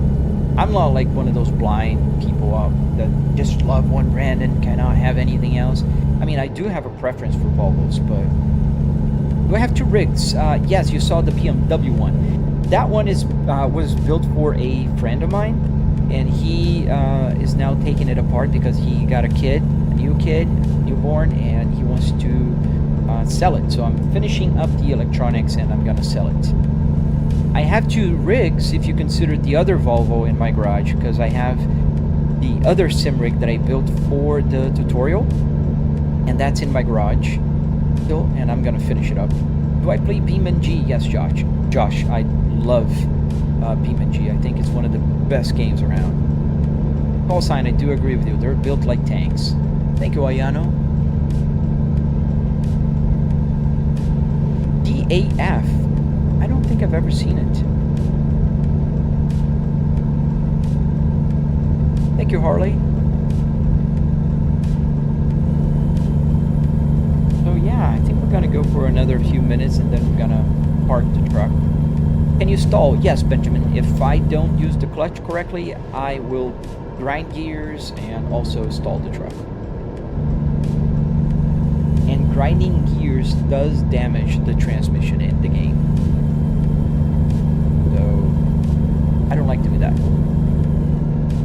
I'm not like one of those blind people that just love one brand and cannot have anything else. I mean, I do have a preference for Volvos, but do I have 2 rigs? Yes, you saw the BMW one. That one was built for a friend of mine, and he is now taking it apart because he got a newborn, and he wants to sell it. So I'm finishing up the electronics, and I'm gonna sell it. I have 2 rigs if you consider the other Volvo in my garage, because I have the other sim rig that I built for the tutorial, and that's in my garage still, and I'm gonna finish it up. Do I play BeamNG? Yes, Josh, I love BeamNG. I think it's one of the best games around. Call sign, I do agree with you. They're built like tanks. Thank you, Ayano. DAF. I don't think I've ever seen it. Thank you, Harley. So yeah, I think we're gonna go for another few minutes, and then we're gonna park the truck. Can you stall? Yes, Benjamin. If I don't use the clutch correctly, I will grind gears and also stall the truck. And grinding gears does damage the transmission in the game. So I don't like to do that.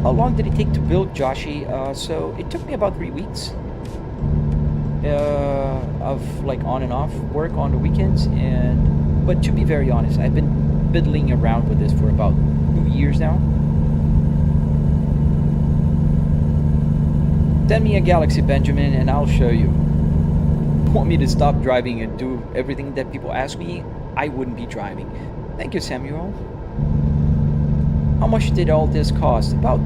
How long did it take to build, Joshi? So it took me about 3 weeks of like on and off work on the weekends, but to be very honest, I've been fiddling around with this for about 2 years now. Send me a Galaxy, Benjamin, and I'll show you. Want me to stop driving and do everything that people ask me? I wouldn't be driving. Thank you, Samuel. How much did all this cost? About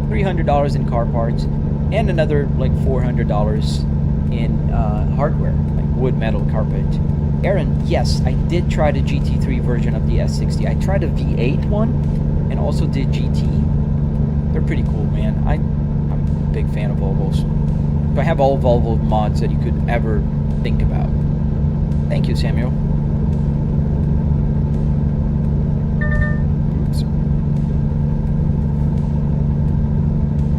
$300 in car parts, and another like $400 in hardware, like wood, metal, carpet. Aaron, yes, I did try the GT3 version of the S60. I tried a V8 one, and also did GT. They're pretty cool, man. I'm a big fan of Volvos. So I have all Volvo mods that you could ever think about. Thank you, Samuel. Oops.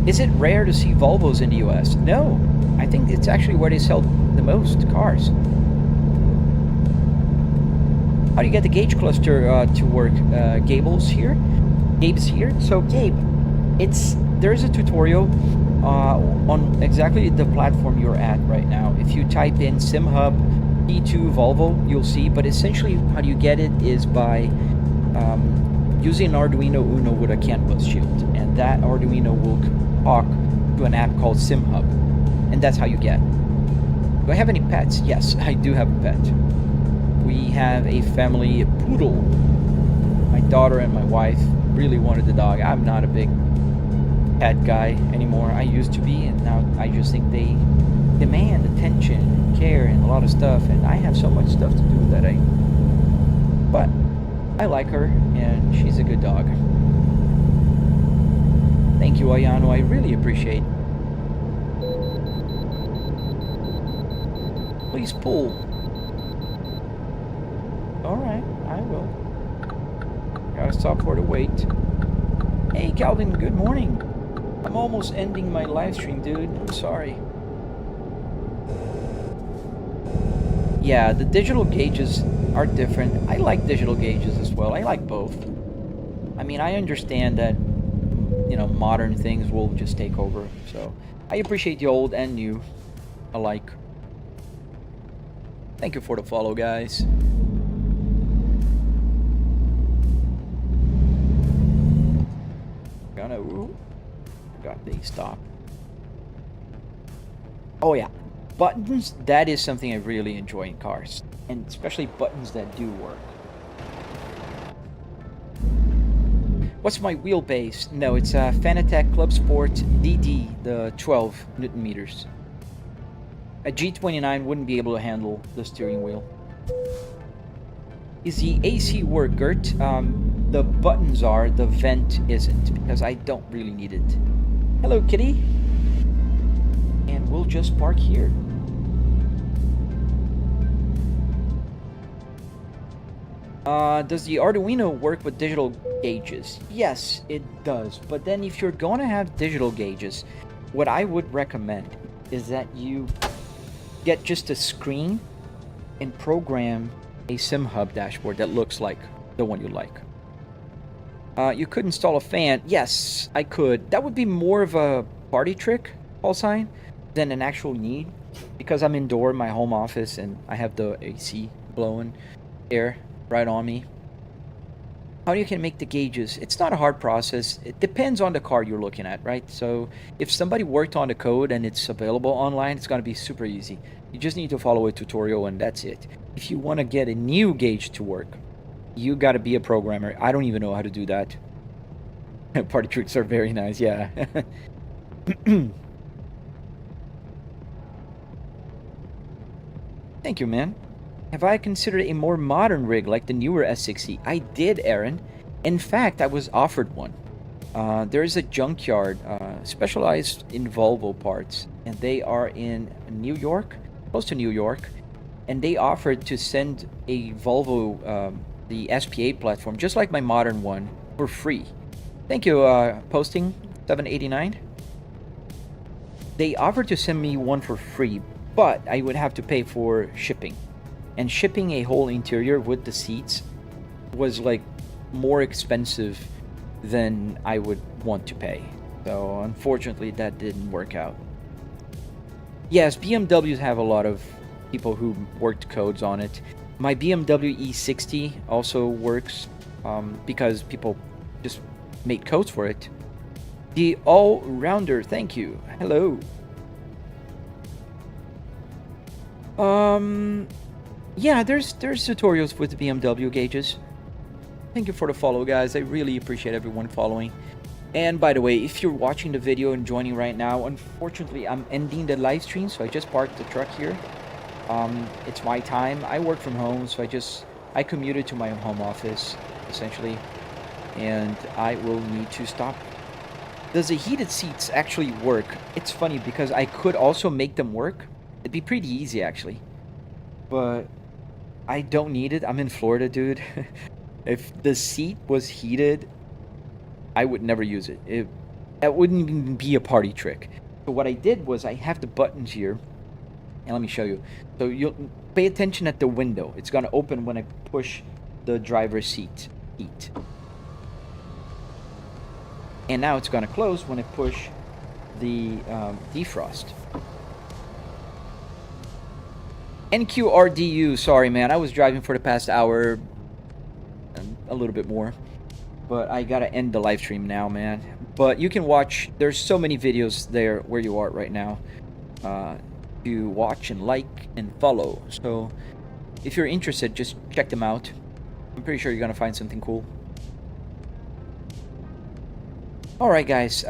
Is it rare to see Volvos in the US? No. I think it's actually where they sell the most cars. How do you get the gauge cluster to work? Gabe's here. So Gabe, there's a tutorial on exactly the platform you're at right now. If you type in SimHub P2 Volvo, you'll see. But essentially, how do you get it is by using an Arduino Uno with a CAN bus shield, and that Arduino will talk to an app called SimHub, and that's how you get. Do I have any pets? Yes, I do have a pet. We have a family poodle. My daughter and my wife really wanted the dog. I'm not a big pet guy anymore. I used to be, and now I just think they demand attention and care and a lot of stuff, and I have so much stuff to do that but I like her, and she's a good dog. Thank you, Ayano. I really appreciate it. Please pull. Alright, I will. Gotta stop for the wait. Hey, Calvin, good morning. I'm almost ending my live stream, dude. I'm sorry. Yeah, the digital gauges are different. I like digital gauges as well. I like both. I mean, I understand that, you know, modern things will just take over. So, I appreciate the old and new alike. Thank you for the follow, guys. Got the stop. Oh yeah, buttons, that is something I really enjoy in cars, and especially buttons that do work. What's my wheelbase? No, it's a Fanatec Club Sport DD, the 12 Newton meters. A G29 wouldn't be able to handle the steering wheel. Is the AC work, Gert? The buttons are, the vent isn't, because I don't really need it. Hello, kitty. And we'll just park here. Does the Arduino work with digital gauges? Yes, it does. But then if you're going to have digital gauges, what I would recommend is that you get just a screen and program a SimHub dashboard that looks like the one you like. You could install a fan. Yes, I could. That would be more of a party trick, call sign, than an actual need, because I'm indoor in my home office and I have the AC blowing air right on me. How you can make the gauges? It's not a hard process. It depends on the car you're looking at, right? So if somebody worked on the code and it's available online, it's going to be super easy. You just need to follow a tutorial and that's it. If you want to get a new gauge to work, you got to be a programmer. I don't even know how to do that. Party tricks are very nice, yeah. Thank you, man. Have I considered a more modern rig like the newer S60? I did, Aaron. In fact, I was offered one. There is a junkyard specialized in Volvo parts, and they are in New York, close to New York, and they offered to send a Volvo, the SPA platform, just like my modern one, for free. Thank you, posting 789. They offered to send me one for free, but I would have to pay for shipping. And shipping a whole interior with the seats was like more expensive than I would want to pay. So unfortunately that didn't work out. Yes, BMWs have a lot of people who worked codes on it. My BMW E60 also works because people just made codes for it. The all-rounder, thank you. Hello. Yeah, there's tutorials with the BMW gauges. Thank you for the follow, guys. I really appreciate everyone following. And by the way, if you're watching the video and joining right now, unfortunately, I'm ending the live stream, so I just parked the truck here. It's my time. I work from home, so I commuted to my home office, essentially, and I will need to stop. Does the heated seats actually work? It's funny because I could also make them work. It'd be pretty easy, actually. But I don't need it. I'm in Florida, dude. If the seat was heated, I would never use it. That wouldn't even be a party trick. So what I did was I have the buttons here. And let me show you. So you'll pay attention at the window. It's going to open when I push the driver's seat heat. And now it's going to close when I push the defrost. NQRDU, sorry man, I was driving for the past hour, a little bit more, but I gotta end the live stream now, man. But you can watch, there's so many videos there where you are right now, to watch and like and follow. So if you're interested, just check them out. I'm pretty sure you're gonna find something cool. Alright guys,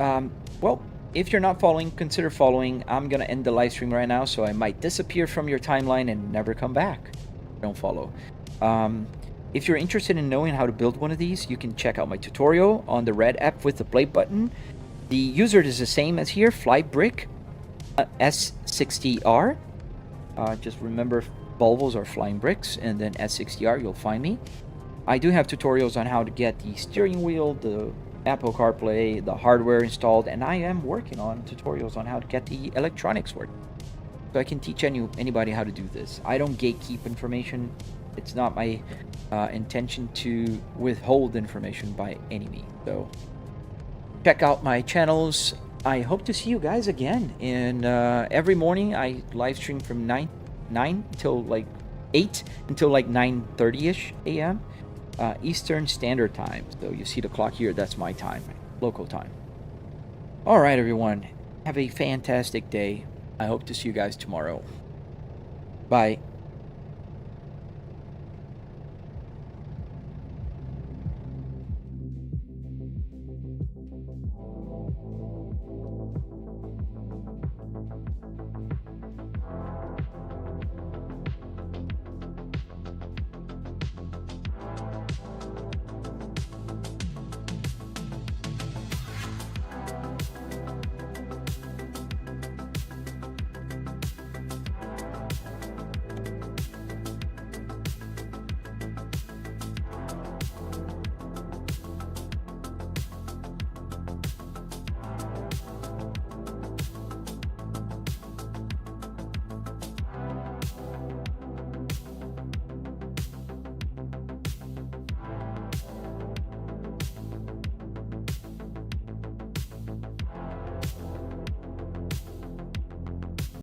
well, if you're not following, consider following. I'm gonna end the live stream right now, so I might disappear from your timeline and never come back. Don't follow. If you're interested in knowing how to build one of these, you can check out my tutorial on the red app with the play button. The user is the same as here, Flybrick S60R. Just remember, Volvos are flying bricks, and then S60R, you'll find me. I do have tutorials on how to get the steering wheel, the Apple CarPlay, the hardware installed, and I am working on tutorials on how to get the electronics working. So I can teach anybody how to do this. I don't gatekeep information. It's not my intention to withhold information by any means. So check out my channels. I hope to see you guys again. And every morning I live stream from 9 till like 8 until like 9:30ish a.m. Eastern Standard Time. So you see the clock here, that's my time, local time. All right, everyone. Have a fantastic day. I hope to see you guys tomorrow. Bye.